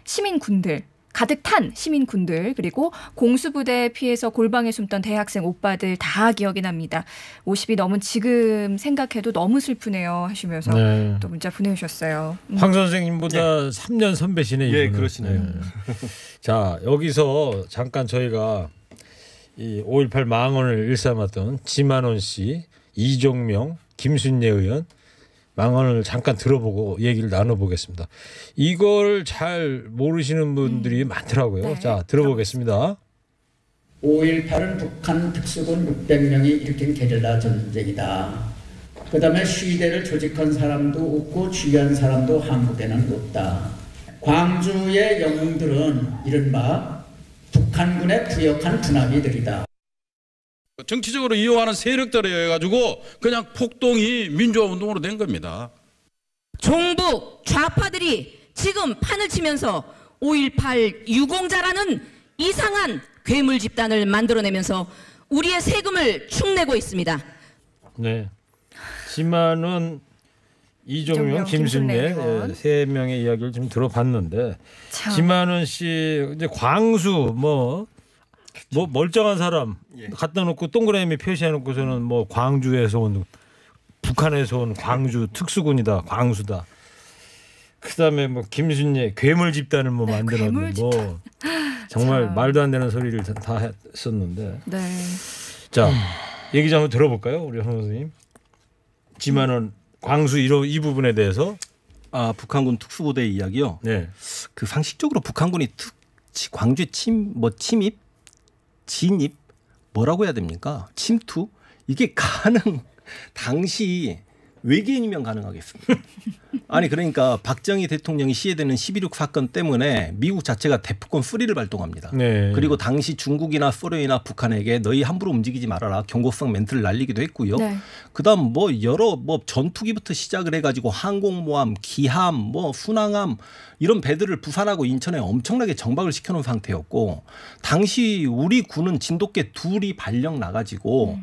S6: 시민군들 가득 탄 시민군들 그리고 공수부대 피해서 골방에 숨던 대학생 오빠들 다 기억이 납니다. 50이 넘은 지금 생각해도 너무 슬프네요 하시면서
S4: 네.
S6: 또 문자 보내주셨어요.
S4: 황 선생님보다 3년 선배시네.
S5: 예,
S4: 이분은.
S5: 그러시네요.
S4: 자, 여기서 잠깐 저희가 이 5.18 망언을 일삼았던 지만원 씨, 이종명, 김순례 의원 망언을 잠깐 들어보고 얘기를 나눠보겠습니다. 이걸 잘 모르시는 분들이 많더라고요.
S6: 네.
S4: 자, 들어보겠습니다.
S1: 5.18은 북한 특수군 600명이 일으킨 게릴라 전쟁이다. 그 다음에 시대를 조직한 사람도 없고 지휘한 사람도 한국에는 없다. 광주의 영웅들은 이른바 북한군의 부역한 군함이들이다.
S2: 정치적으로 이용하는 세력들에 의해 가지고 그냥 폭동이 민주화 운동으로 된 겁니다.
S3: 종북 좌파들이 지금 판을 치면서 5.18 유공자라는 이상한 괴물 집단을 만들어내면서 우리의 세금을 축내고 있습니다.
S4: 네. 지만원, 이종명, 김순례
S6: 의원.
S4: 세 명의 이야기를 좀 들어봤는데
S6: 참.
S4: 지만원 씨 이제 광수 뭐 멀쩡한 사람 갖다 놓고 동그라미 표시해 놓고서는 뭐 광주에서 온 북한에서 온 광주 특수군이다, 광수다. 그다음에 뭐 김순례 괴물 집단을 뭐 만들었는데 뭐 정말
S6: 참.
S4: 말도 안 되는 소리를 다 했었는데.
S6: 네.
S4: 자, 얘기 좀 한번 들어볼까요, 우리 황 선생님? 지만은 광수 이 부분에 대해서.
S5: 아, 북한군 특수부대 이야기요.
S4: 네.
S5: 그 상식적으로 북한군이 광주에 침입, 진입 뭐라고 해야 됩니까? 침투 이게 당시 외계인이면 가능하겠습니다. 아니 그러니까 박정희 대통령이 시해되는 11.6 사건 때문에 미국 자체가 대포권 3를 발동합니다.
S4: 네.
S5: 그리고 당시 중국이나 소련이나 북한에게 너희 함부로 움직이지 말아라 경고성 멘트를 날리기도 했고요.
S6: 네.
S5: 그다음 여러 전투기부터 시작을 해가지고 항공모함, 기함, 순항함 이런 배들을 부산하고 인천에 엄청나게 정박을 시켜놓은 상태였고 당시 우리 군은 진돗개 2이 발령 나가지고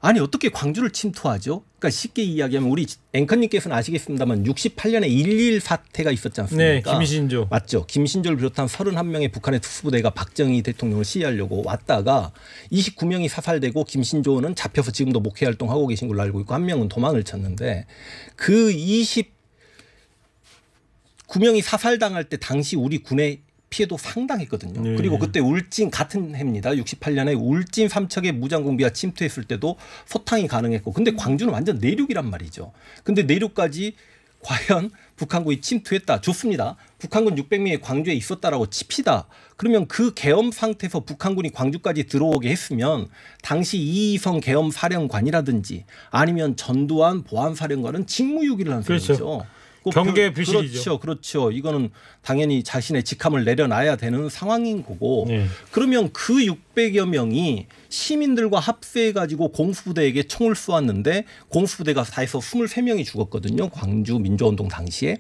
S5: 아니 어떻게 광주를 침투하죠? 그러니까 쉽게 이야기하면 우리 앵커님께서는 아시겠습니다만 68년에 1.1 사태가 있었지 않습니까?
S4: 네, 김신조. 맞죠.
S5: 김신조를 비롯한 31명의 북한의 특수부대가 박정희 대통령을 시해하려고 왔다가 29명이 사살되고 김신조는 잡혀서 지금도 목회 활동하고 계신 걸로 알고 있고 한 명은 도망을 쳤는데 그 29명이 사살당할 때 당시 우리 군의 피해도 상당했거든요.
S4: 네.
S5: 그리고 그때 울진 같은 해입니다. 68년에 울진 삼척에 무장공비가 침투했을 때도 소탕이 가능했고 근데 광주는 완전 내륙이란 말이죠. 근데 내륙까지 과연 북한군이 침투했다. 좋습니다. 북한군 600명이 광주에 있었다라고 칩시다. 그러면 그 계엄 상태에서 북한군이 광주까지 들어오게 했으면 당시 이희성 계엄 사령관이라든지 아니면 전두환 보안사령관은 직무유기를 한
S4: 그렇죠.
S5: 셈이죠.
S4: 경계 부실이죠.
S5: 그렇죠. 이거는 당연히 자신의 직함을 내려놔야 되는 상황인 거고
S4: 네.
S5: 그러면 그 600여 명이 시민들과 합세해가지고 공수부대에게 총을 쏘았는데 공수부대가 다 해서 23명이 죽었거든요. 광주 민주화운동 당시에.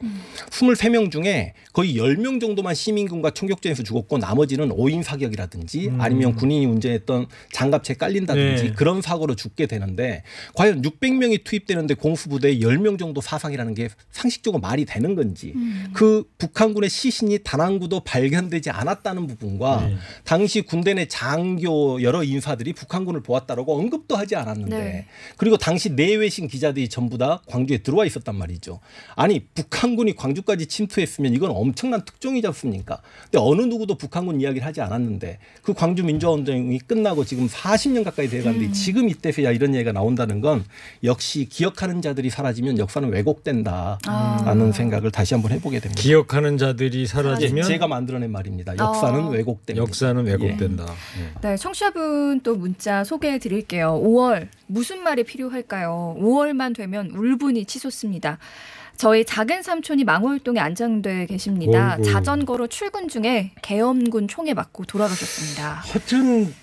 S5: 23명 중에 거의 10명 정도만 시민군과 총격전에서 죽었고 나머지는 오인 사격이라든지 아니면 군인이 운전했던 장갑차에 깔린다든지
S4: 네.
S5: 그런 사고로 죽게 되는데 과연 600명이 투입되는데 공수부대에 10명 정도 사상이라는 게 상식적으로 말이 되는 건지 그 북한군의 시신이 단 한 구도 발견되지 않았다는 부분과
S4: 네.
S5: 당시 군대 내 장교 여러 인사들이 북한군을 보았다라고 언급도 하지 않았는데
S6: 네.
S5: 그리고 당시 내외신 기자들이 전부 다 광주에 들어와 있었단 말이죠. 아니 북한군이 광주까지 침투했으면 이건 엄청난 특종이지 않습니까? 근데 어느 누구도 북한군 이야기를 하지 않았는데 그 광주 민주화운동이 끝나고 지금 40년 가까이 돼가는데 지금 이때서야 이런 얘기가 나온다는 건 역시 기억하는 자들이 사라지면 역사는 왜곡된다라는 생각을 다시 한번 해보게 됩니다.
S4: 기억하는 자들이 사라지면
S5: 제가 만들어낸 말입니다. 역사는 왜곡됩니다.
S4: 역사는 왜곡된다.
S6: 네, 청취자분 또 문자 소개해 드릴게요. 5월 무슨 말이 필요할까요? 5월만 되면 울분이 치솟습니다. 저희 작은 삼촌이 망월동에 안장돼 계십니다.
S4: 어이구.
S6: 자전거로 출근 중에 계엄군 총에 맞고 돌아가셨습니다.
S4: 하여튼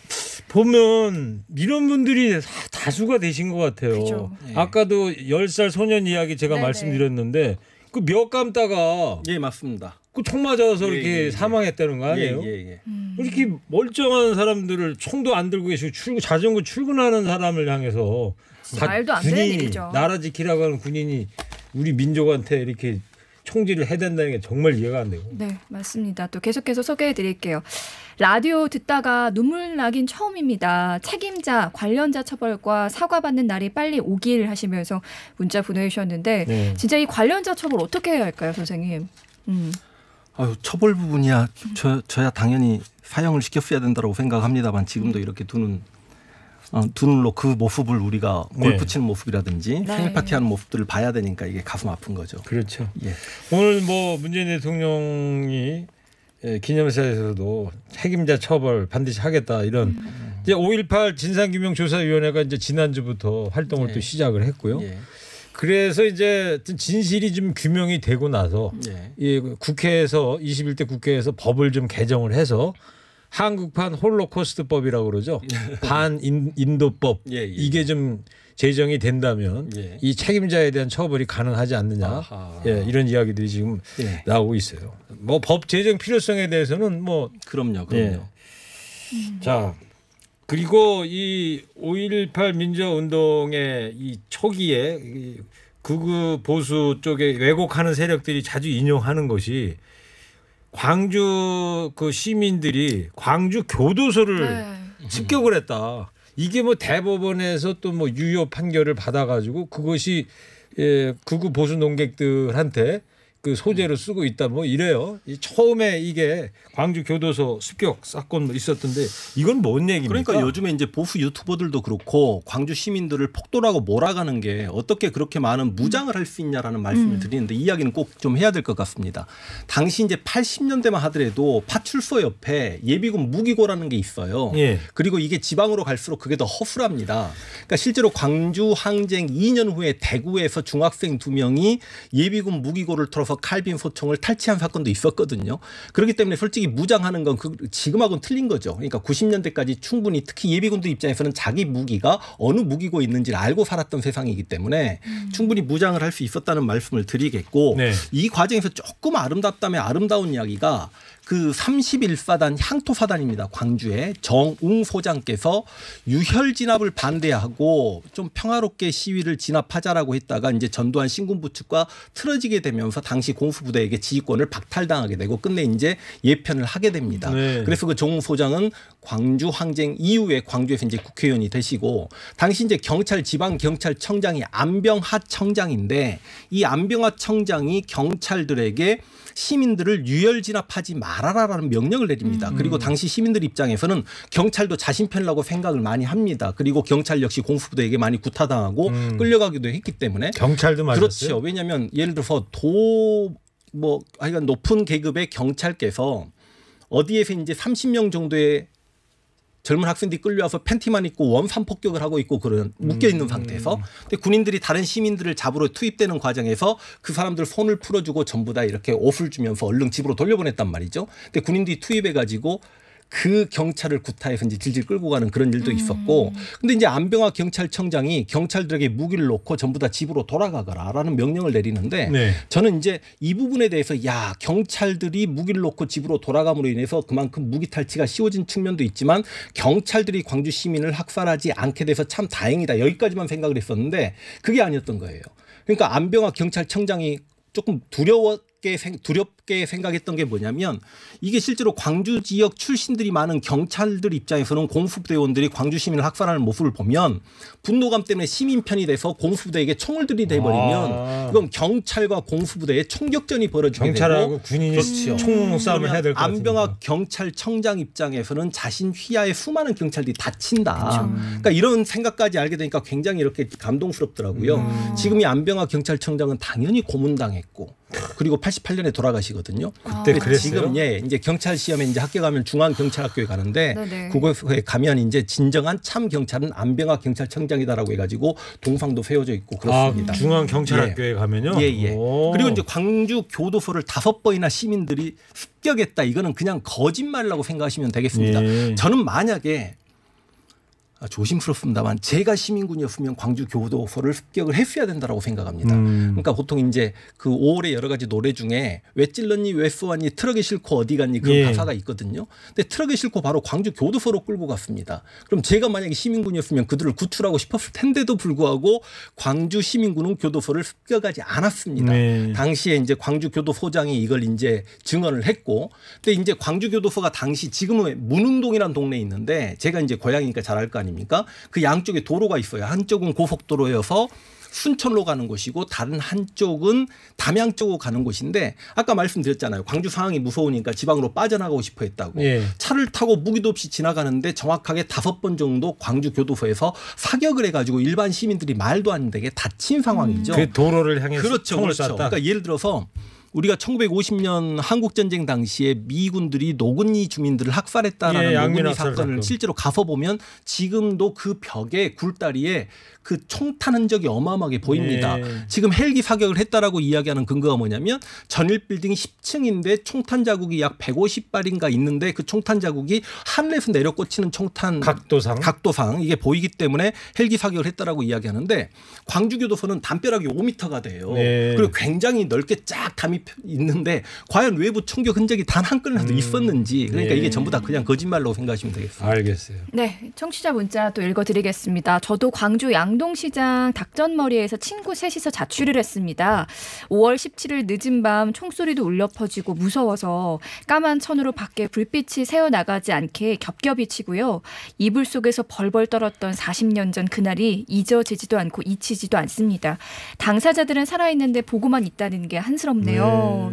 S4: 보면 이런 분들이 다수가 되신 것 같아요.
S6: 그죠.
S4: 아까도 10살 소년 이야기 제가
S6: 네네.
S4: 말씀드렸는데 그 몇 감다가
S5: 예, 맞습니다.
S4: 그 총 맞아서
S5: 예,
S4: 이렇게
S5: 예.
S4: 사망했다는 거 아니에요?
S5: 예.
S4: 이렇게 멀쩡한 사람들을 총도 안 들고 계시고 자전거 출근하는 사람을 향해서
S6: 말도 안 되는
S4: 군인이
S6: 일이죠.
S4: 나라 지키라고 하는 군인이 우리 민족한테 이렇게 총질을 해댄다는 게 정말 이해가 안 되고.
S6: 네, 맞습니다. 또 계속해서 소개해 드릴게요. 라디오 듣다가 눈물 나긴 처음입니다. 책임자, 관련자 처벌과 사과받는 날이 빨리 오길 하시면서 문자 보내주셨는데
S4: 네.
S6: 진짜 이 관련자 처벌 어떻게 해야 할까요, 선생님?
S5: 아유, 처벌 부분이야 저야 당연히 사형을 시켰어야 된다고 생각합니다만 지금도 이렇게 두 눈으로 그 모습을 우리가 골프
S4: 네.
S5: 치는 모습이라든지
S6: 네.
S5: 생일 파티하는 모습들을 봐야 되니까 이게 가슴 아픈 거죠.
S4: 그렇죠.
S5: 예.
S4: 오늘 뭐 문재인 대통령이 기념사에서도 책임자 처벌 반드시 하겠다 이런 이제 5.18 진상규명조사위원회가 이제 지난주부터 활동을
S5: 예.
S4: 또 시작을 했고요.
S5: 예.
S4: 그래서 이제 진실이 좀 규명이 되고 나서
S5: 예.
S4: 이 국회에서 21대 국회에서 법을 좀 개정을 해서 한국판 홀로코스트법이라고 그러죠. 반인도법
S5: 예, 예.
S4: 이게 좀 제정이 된다면
S5: 예.
S4: 이 책임자에 대한 처벌이 가능하지 않느냐.
S5: 아하.
S4: 예, 이런 이야기들이 지금
S5: 예.
S4: 나오고 있어요. 뭐 법 제정 필요성에 대해서는 뭐
S5: 그럼요.
S4: 예. 자, 그리고 이 5.18 민주화운동의 이 초기에 이 극우 보수 쪽에 왜곡하는 세력들이 자주 인용하는 것이 광주 그 시민들이 광주 교도소를 습격을 했다. 이게 뭐 대법원에서 또 뭐 유효 판결을 받아가지고 그것이 극우 보수 농객들한테 그 소재로 쓰고 있다 뭐 이래요. 처음에 이게 광주 교도소 습격 사건 있었던데 이건 뭔 얘기입니까?
S5: 그러니까 요즘에 이제 보수 유튜버들도 그렇고 광주 시민들을 폭도라고 몰아가는 게 어떻게 그렇게 많은 무장을 할 수 있냐라는 말씀을 드리는데 이 이야기는 꼭 좀 해야 될 것 같습니다. 당시 이제 80년대만 하더라도 파출소 옆에 예비군 무기고라는 게 있어요.
S4: 예.
S5: 그리고 이게 지방으로 갈수록 그게 더 허술합니다. 그러니까 실제로 광주 항쟁 2년 후에 대구에서 중학생 2명이 예비군 무기고를 털어서 칼빈 소총을 탈취한 사건도 있었거든요. 그렇기 때문에 솔직히 무장하는 건 지금하고는 틀린 거죠. 그러니까 90년대까지 충분히 특히 예비군들 입장에서는 자기 무기가 어느 무기고에 있는지를 알고 살았던 세상이기 때문에 충분히 무장을 할 수 있었다는 말씀을 드리겠고
S4: 네.
S5: 이 과정에서 조금 아름답다면 아름다운 이야기가 그 31사단 향토사단입니다. 광주에 정웅 소장께서 유혈 진압을 반대하고 좀 평화롭게 시위를 진압하자라고 했다가 이제 전두환 신군부 측과 틀어지게 되면서 당시 공수부대에게 지휘권을 박탈당하게 되고 끝내 이제 예편을 하게 됩니다.
S4: 네.
S5: 그래서 그 정웅 소장은 광주 항쟁 이후에 광주에서 이제 국회의원이 되시고 당시 이제 경찰 지방경찰청장이 안병하 청장인데 이 안병하 청장이 경찰들에게 시민들을 유혈 진압하지 말아라라는 명령을 내립니다. 그리고 당시 시민들 입장에서는 경찰도 자신 편이라고 생각을 많이 합니다. 그리고 경찰 역시 공수부대에게 많이 구타당하고 끌려가기도 했기 때문에
S4: 경찰도 맞았어요.
S5: 그렇죠. 왜냐하면 예를 들어서 하여간 높은 계급의 경찰께서 어디에서 이제 30명 정도의 젊은 학생들이 끌려와서 팬티만 입고 원산 폭격을 하고 있고 그런 묶여 있는 상태에서 근데 군인들이 다른 시민들을 잡으러 투입되는 과정에서 그 사람들 손을 풀어주고 전부 다 이렇게 옷을 주면서 얼른 집으로 돌려보냈단 말이죠. 근데 군인들이 투입해가지고 그 경찰을 구타해서 이제 질질 끌고 가는 그런 일도 있었고 근데 이제 안병하 경찰청장이 경찰들에게 무기를 놓고 전부 다 집으로 돌아가거라라는 명령을 내리는데
S4: 네.
S5: 저는 이제 이 부분에 대해서 경찰들이 무기를 놓고 집으로 돌아감으로 인해서 그만큼 무기 탈취가 쉬워진 측면도 있지만 경찰들이 광주 시민을 학살하지 않게 돼서 참 다행이다. 여기까지만 생각을 했었는데 그게 아니었던 거예요. 그러니까 안병하 경찰청장이 조금 두렵게 생각했던 게 뭐냐면 이게 실제로 광주 지역 출신들이 많은 경찰들 입장에서는 공수부대원들이 광주 시민을 학살하는 모습을 보면 분노감 때문에 시민 편이 돼서 공수부대에게 총을 들이대버리면 이건 경찰과 공수부대의 총격전이 벌어지게
S4: 경찰하고
S5: 되고
S4: 군인이
S5: 그렇죠.
S4: 총싸움을 해야 될 것 같습니다.
S5: 안병하 경찰청장 입장에서는 자신 휘하에 수많은 경찰들이 다친다. 그러니까 이런 생각까지 알게 되니까 굉장히 이렇게 감동스럽더라고요. 지금 이 안병하 경찰청장은 당연히 고문당했고 그리고 88년에 돌아가시거든요.
S4: 그때 그랬어요?
S5: 지금 이제 경찰 시험에 이제 합격하면 중앙경찰학교에 가는데
S6: 네네.
S5: 그곳에 가면 이제 진정한 참 경찰은 안병하 경찰청장이다라고 해가지고 동상도 세워져 있고 그렇습니다.
S4: 중앙경찰학교에 가면요.
S5: 예.
S4: 오.
S5: 그리고 이제 광주 교도소를 5번이나 시민들이 습격했다. 이거는 그냥 거짓말이라고 생각하시면 되겠습니다.
S4: 예.
S5: 저는 만약에 조심스럽습니다만 제가 시민군이었으면 광주 교도소를 습격을 했어야 된다라고 생각합니다. 그러니까 보통 이제 그 5월의 여러 가지 노래 중에 왜 찔렀니 왜 쏘았니 트럭에 싣고 어디 갔니 그
S4: 예.
S5: 가사가 있거든요. 근데 트럭에 싣고 바로 광주 교도소로 끌고 갔습니다. 그럼 제가 만약에 시민군이었으면 그들을 구출하고 싶었을 텐데도 불구하고 광주 시민군은 교도소를 습격하지 않았습니다.
S4: 네.
S5: 당시에 이제 광주 교도소장이 이걸 이제 증언을 했고, 근데 이제 광주 교도소가 당시 지금은 문흥동이라는 동네에 있는데 제가 이제 고향이니까 잘 알 거 아닙니까? 그 양쪽에 도로가 있어요. 한쪽은 고속도로여서 순천로 가는 곳이고 다른 한쪽은 담양 쪽으로 가는 곳인데 아까 말씀드렸잖아요. 광주 상황이 무서우니까 지방으로 빠져나가고 싶어 했다고.
S4: 예.
S5: 차를 타고 무기도 없이 지나가는데 정확하게 5번 정도 광주 교도소에서 사격을 해가지고 일반 시민들이 말도 안 되게 다친 상황이죠.
S4: 그 도로를 향해서
S5: 그렇죠.
S4: 총을
S5: 그렇죠.
S4: 쐈다.
S5: 그러니까 예를 들어서 우리가 1950년 한국전쟁 당시에 미군들이 노근리 주민들을 학살했다라는
S4: 예,
S5: 노근리
S4: 양민 학살
S5: 사건을
S4: 사건.
S5: 실제로 가서 보면 지금도 그 벽에 굴다리에 그 총 탄 흔적이 어마어마하게 보입니다.
S4: 예.
S5: 지금 헬기 사격을 했다라고 이야기하는 근거가 뭐냐면 전일 빌딩 10층인데 총탄 자국이 약 150발인가 있는데 그 총탄 자국이 하늘에서 내려 꽂히는 총탄 각도상 이게 보이기 때문에 헬기 사격을 했다라고 이야기하는데 광주교도소는 담벼락이 5m가 돼요.
S4: 네.
S5: 그리고 굉장히 넓게 쫙 담이 있는데 과연 외부 총격 흔적이 단 한 건이라도 있었는지 그러니까
S4: 네.
S5: 이게 전부 다 그냥 거짓말로 생각하시면 되겠습니다.
S4: 알겠어요.
S6: 네, 청취자 문자 또 읽어드리겠습니다. 저도 광주 양동시장 닭전머리에서 친구 셋이서 자취를 했습니다. 5월 17일 늦은 밤 총소리도 울려 퍼지고 무서워서 까만 천으로 밖에 불빛이 새어나가지 않게 겹겹이 치고요. 이불 속에서 벌벌 떨었던 40년 전 그날이 잊어지지도 않고 잊히지도 않습니다. 당사자들은 살아있는데 보고만 있다는 게 한스럽네요.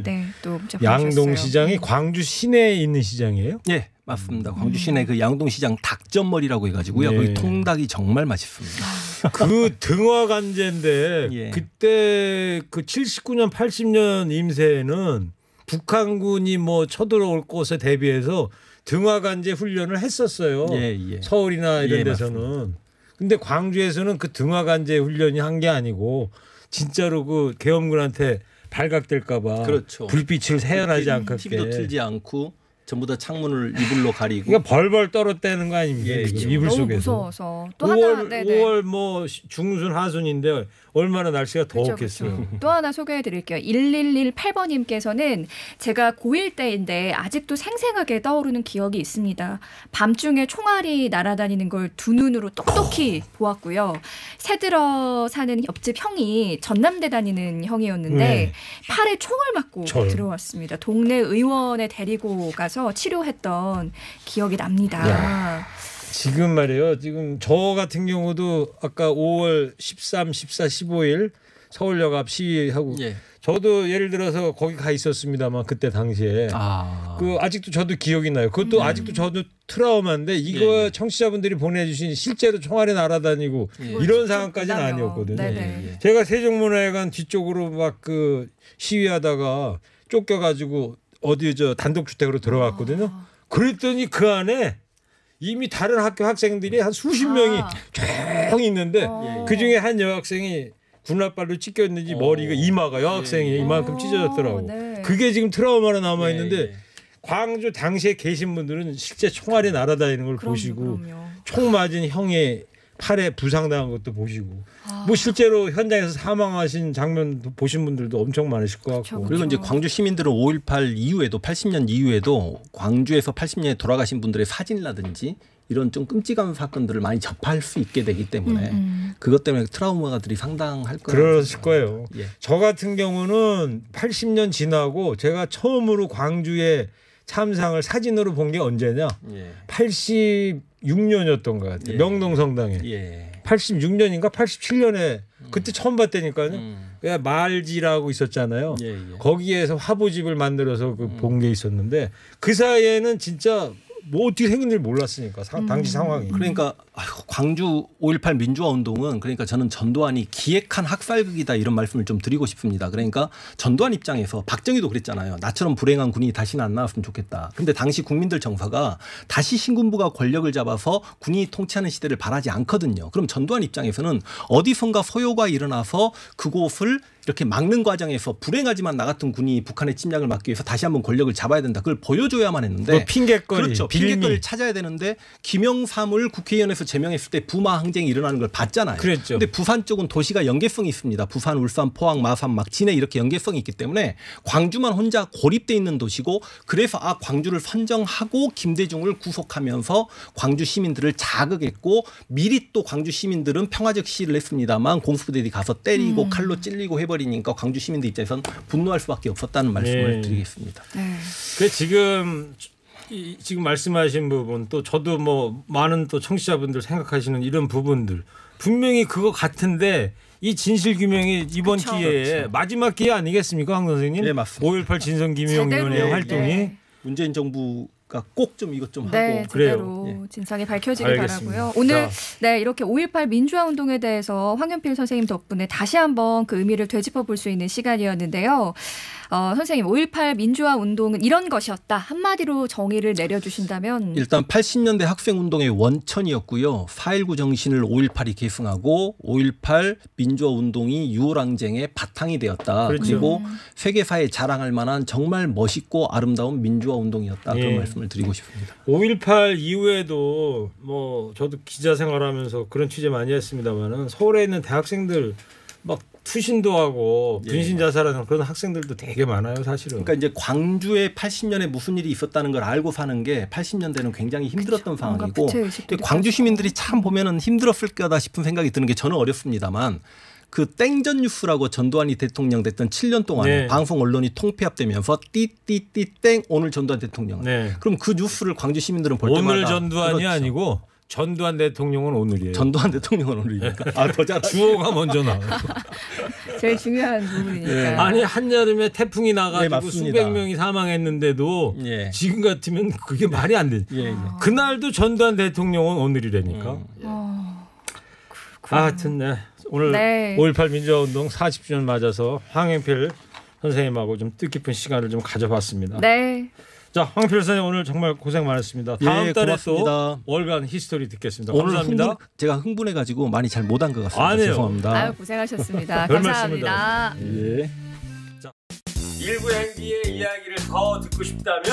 S6: 네, 또 문자 보내주셨어요.
S4: 양동시장이 광주 시내에 있는 시장이에요?
S5: 네, 맞습니다. 광주 시내 그 양동시장 닭전머리라고 해가지고요.
S4: 네.
S5: 거기 통닭이 정말 맛있습니다.
S4: 그 등화간제인데
S5: 예.
S4: 그때 그 79년 80년 임세에는 북한군이 뭐 쳐들어올 것에 대비해서 등화간제 훈련을 했었어요.
S5: 예, 예.
S4: 서울이나 이런
S5: 예,
S4: 데서는. 근데 광주에서는 그 등화간제 훈련이 한 게 아니고 진짜로 그 계엄군한테 발각될까 봐
S5: 그렇죠.
S4: 불빛을 새어나지 않게
S5: TV도 틀지 않고 전부 다 창문을 이불로 가리고
S4: 그러니까 벌벌 떨었다는 거 아닙니까?
S5: 예,
S4: 지금
S5: 그렇죠.
S4: 이불
S6: 너무
S4: 속에서.
S6: 무서워서 또
S4: 5월,
S6: 하나 네네.
S4: 5월 뭐 중순 하순인데 얼마나 날씨가 더웠겠어요.
S6: 그렇죠. 또 하나 소개해드릴게요. 1118번님께서는 제가 고1 때인데 아직도 생생하게 떠오르는 기억이 있습니다. 밤중에 총알이 날아다니는 걸 두 눈으로 똑똑히 보았고요. 새들어 사는 옆집 형이 전남대 다니는 형이었는데
S4: 네.
S6: 팔에 총을 맞고
S4: 저요?
S6: 들어왔습니다. 동네 의원에 데리고 가서 치료했던 기억이 납니다.
S4: 지금 말이에요. 지금 저 같은 경우도 아까 5월 13, 14, 15일 서울역 앞 시위하고
S5: 예.
S4: 저도 예를 들어서 거기 가 있었습니다만 그때 당시에 그 아직도 저도 기억이 나요. 그것도 아직도 저도 트라우마인데 이거
S5: 예.
S4: 청취자분들이 보내주신 실제로 총알이 날아다니고
S5: 예.
S4: 이런 상황까지는
S6: 그렇죠.
S4: 아니었거든요.
S6: 네네.
S4: 제가 세종문화회관 뒤쪽으로 막 그 시위하다가 쫓겨가지고 어디 저 단독주택으로 들어갔거든요. 그랬더니 그 안에 이미 다른 학교 학생들이 한 수십 명이 쫙 있는데 그 중에 한 여학생이 군홧발로 찢겼는지 머리가 이마가 여학생이 이만큼 찢어졌더라고.
S6: 네.
S4: 그게 지금 트라우마로 남아 있는데
S5: 예.
S4: 광주 당시에 계신 분들은 실제 총알이 날아다니는 걸 보시고
S6: 그럼요.
S4: 총 맞은 형의 팔에 부상당한 것도 보시고 뭐 실제로 현장에서 사망하신 장면 보신 분들도 엄청 많으실 것 같고.
S6: 그렇죠.
S5: 그리고 이제 광주 시민들은 5.18 이후에도 80년 이후에도 광주에서 80년에 돌아가신 분들의 사진이라든지 이런 좀 끔찍한 사건들을 많이 접할 수 있게 되기 때문에 그것 때문에 트라우마들이 상당할 거예요.
S4: 그러실 거예요.
S5: 예.
S4: 저 같은 경우는 80년 지나고 제가 처음으로 광주에 참상을 사진으로 본 게 언제냐?
S5: 예.
S4: 86년이었던 것 같아요.
S5: 예.
S4: 명동성당에.
S5: 예.
S4: 86년인가 87년에 그때 처음 봤다니까요. 그냥 말지라고 있었잖아요.
S5: 예, 예.
S4: 거기에서 화보집을 만들어서 본 게 있었는데 그 사이에는 진짜 뭐 어떻게 생긴지 몰랐으니까 당시 상황이.
S5: 그러니까 광주 5.18 민주화 운동은 그러니까 저는 전두환이 기획한 학살극이다 이런 말씀을 좀 드리고 싶습니다. 그러니까 전두환 입장에서 박정희도 그랬잖아요. 나처럼 불행한 군인이 다시는 안 나왔으면 좋겠다. 근데 당시 국민들 정서가 다시 신군부가 권력을 잡아서 군인이 통치하는 시대를 바라지 않거든요. 그럼 전두환 입장에서는 어디선가 소요가 일어나서 그곳을 이렇게 막는 과정에서 불행하지만 나 같은 군이 북한의 침략을 막기 위해서 다시 한번 권력을 잡아야 된다. 그걸 보여줘야만 했는데
S4: 뭐 핑계거리,
S5: 그렇죠.
S4: 빌미.
S5: 핑계거리를 찾아야 되는데 김영삼을 국회의원에서 제명했을 때 부마 항쟁이 일어나는 걸 봤잖아요.
S4: 그랬죠.
S5: 근데 부산 쪽은 도시가 연계성이 있습니다. 부산, 울산, 포항, 마산, 막 진해 이렇게 연계성이 있기 때문에 광주만 혼자 고립돼 있는 도시고 그래서 광주를 선정하고 김대중을 구속하면서 광주 시민들을 자극했고 미리 또 광주 시민들은 평화적 시위를 했습니다만 공수부대들이 가서 때리고 칼로 찔리고 해버리니까 광주 시민들 입장에서는 분노할 수밖에 없었다는 말씀을 드리겠습니다.
S4: 그 지금 말씀하신 부분 또 저도 뭐 많은 또 청취자분들 생각하시는 이런 부분들 분명히 그거 같은데 이 진실 규명이 이번
S6: 그쵸.
S4: 기회에
S5: 그렇죠.
S4: 마지막 기회 아니겠습니까, 황 선생님?
S5: 네, 맞습니다.
S4: 5.18 진상규명위원회
S6: 제대로,
S4: 활동이
S6: 네.
S5: 문재인 정부가 꼭 좀 이것 좀
S6: 네,
S5: 하고
S6: 제대로
S5: 그래요.
S6: 진상이 밝혀지길
S4: 알겠습니다.
S6: 바라고요. 오늘
S4: 자.
S6: 네, 이렇게 5.18 민주화 운동에 대해서 황현필 선생님 덕분에 다시 한번 그 의미를 되짚어 볼 수 있는 시간이었는데요. 선생님, 5.18 민주화 운동은 이런 것이었다. 한마디로 정의를 내려주신다면
S5: 일단 80년대 학생운동의 원천이었고요. 4.19 정신을 5.18이 계승하고 5.18 민주화운동이 6.월항쟁의 바탕이 되었다.
S4: 그렇죠.
S5: 그리고 세계사에 자랑할 만한 정말 멋있고 아름다운 민주화운동이었다.
S4: 예.
S5: 그런 말씀을 드리고 싶습니다.
S4: 5.18 이후에도 뭐 저도 기자 생활하면서 그런 취재 많이 했습니다만은 서울에 있는 대학생들 막 투신도 하고 분신 자살하는 그런 학생들도 되게 많아요, 사실은.
S5: 그러니까 이제 광주에 80년에 무슨 일이 있었다는 걸 알고 사는 게 80년대는 굉장히 힘들었던 상황이고
S6: 뭔가 부채의식들이
S5: 광주
S6: 커지고.
S5: 시민들이 참 보면은 힘들었을 거다 싶은 생각이 드는 게 저는 어렵습니다만 그 땡전 뉴스라고 전두환이 대통령 됐던 7년 동안
S4: 네.
S5: 방송 언론이 통폐합되면서 띠띠띠땡 오늘 전두환 대통령.
S4: 네.
S5: 그럼 그 뉴스를 광주 시민들은 볼 때마다
S4: 오늘 전두환이
S5: 그렇죠.
S4: 아니고 전두환 대통령은 오늘이에요.
S5: 전두환 대통령은 오늘이니까. 더 잘하시네.
S4: 주어가 먼저 나와.
S6: 제일 중요한 부분이니까.
S4: 아니 한여름에 태풍이
S5: 네,
S4: 나가지고
S5: 맞습니다.
S4: 수백 명이 사망했는데도
S5: 예.
S4: 지금 같으면 그게 말이 안 되지.
S5: 예, 예.
S4: 그날도 전두환 대통령은 오늘이라니까. 하여튼 네. 오늘
S6: 네.
S4: 5.18 민주화운동 40주년 맞아서 황현필 선생님하고 좀 뜻깊은 시간을 좀 가져봤습니다.
S6: 네.
S4: 자, 황현필 선생님 오늘 정말 고생 많았습니다. 다음
S5: 예,
S4: 달에
S5: 고맙습니다.
S4: 또 월간 히스토리 듣겠습니다.
S5: 오늘
S4: 감사합니다.
S5: 제가 흥분해가지고 많이 잘 못한 것 같습니다.
S4: 아니에요.
S5: 죄송합니다.
S6: 아유, 고생하셨습니다.
S4: 별
S6: 감사합니다.
S5: 예.
S4: 일부 행기의 이야기를 더 듣고 싶다면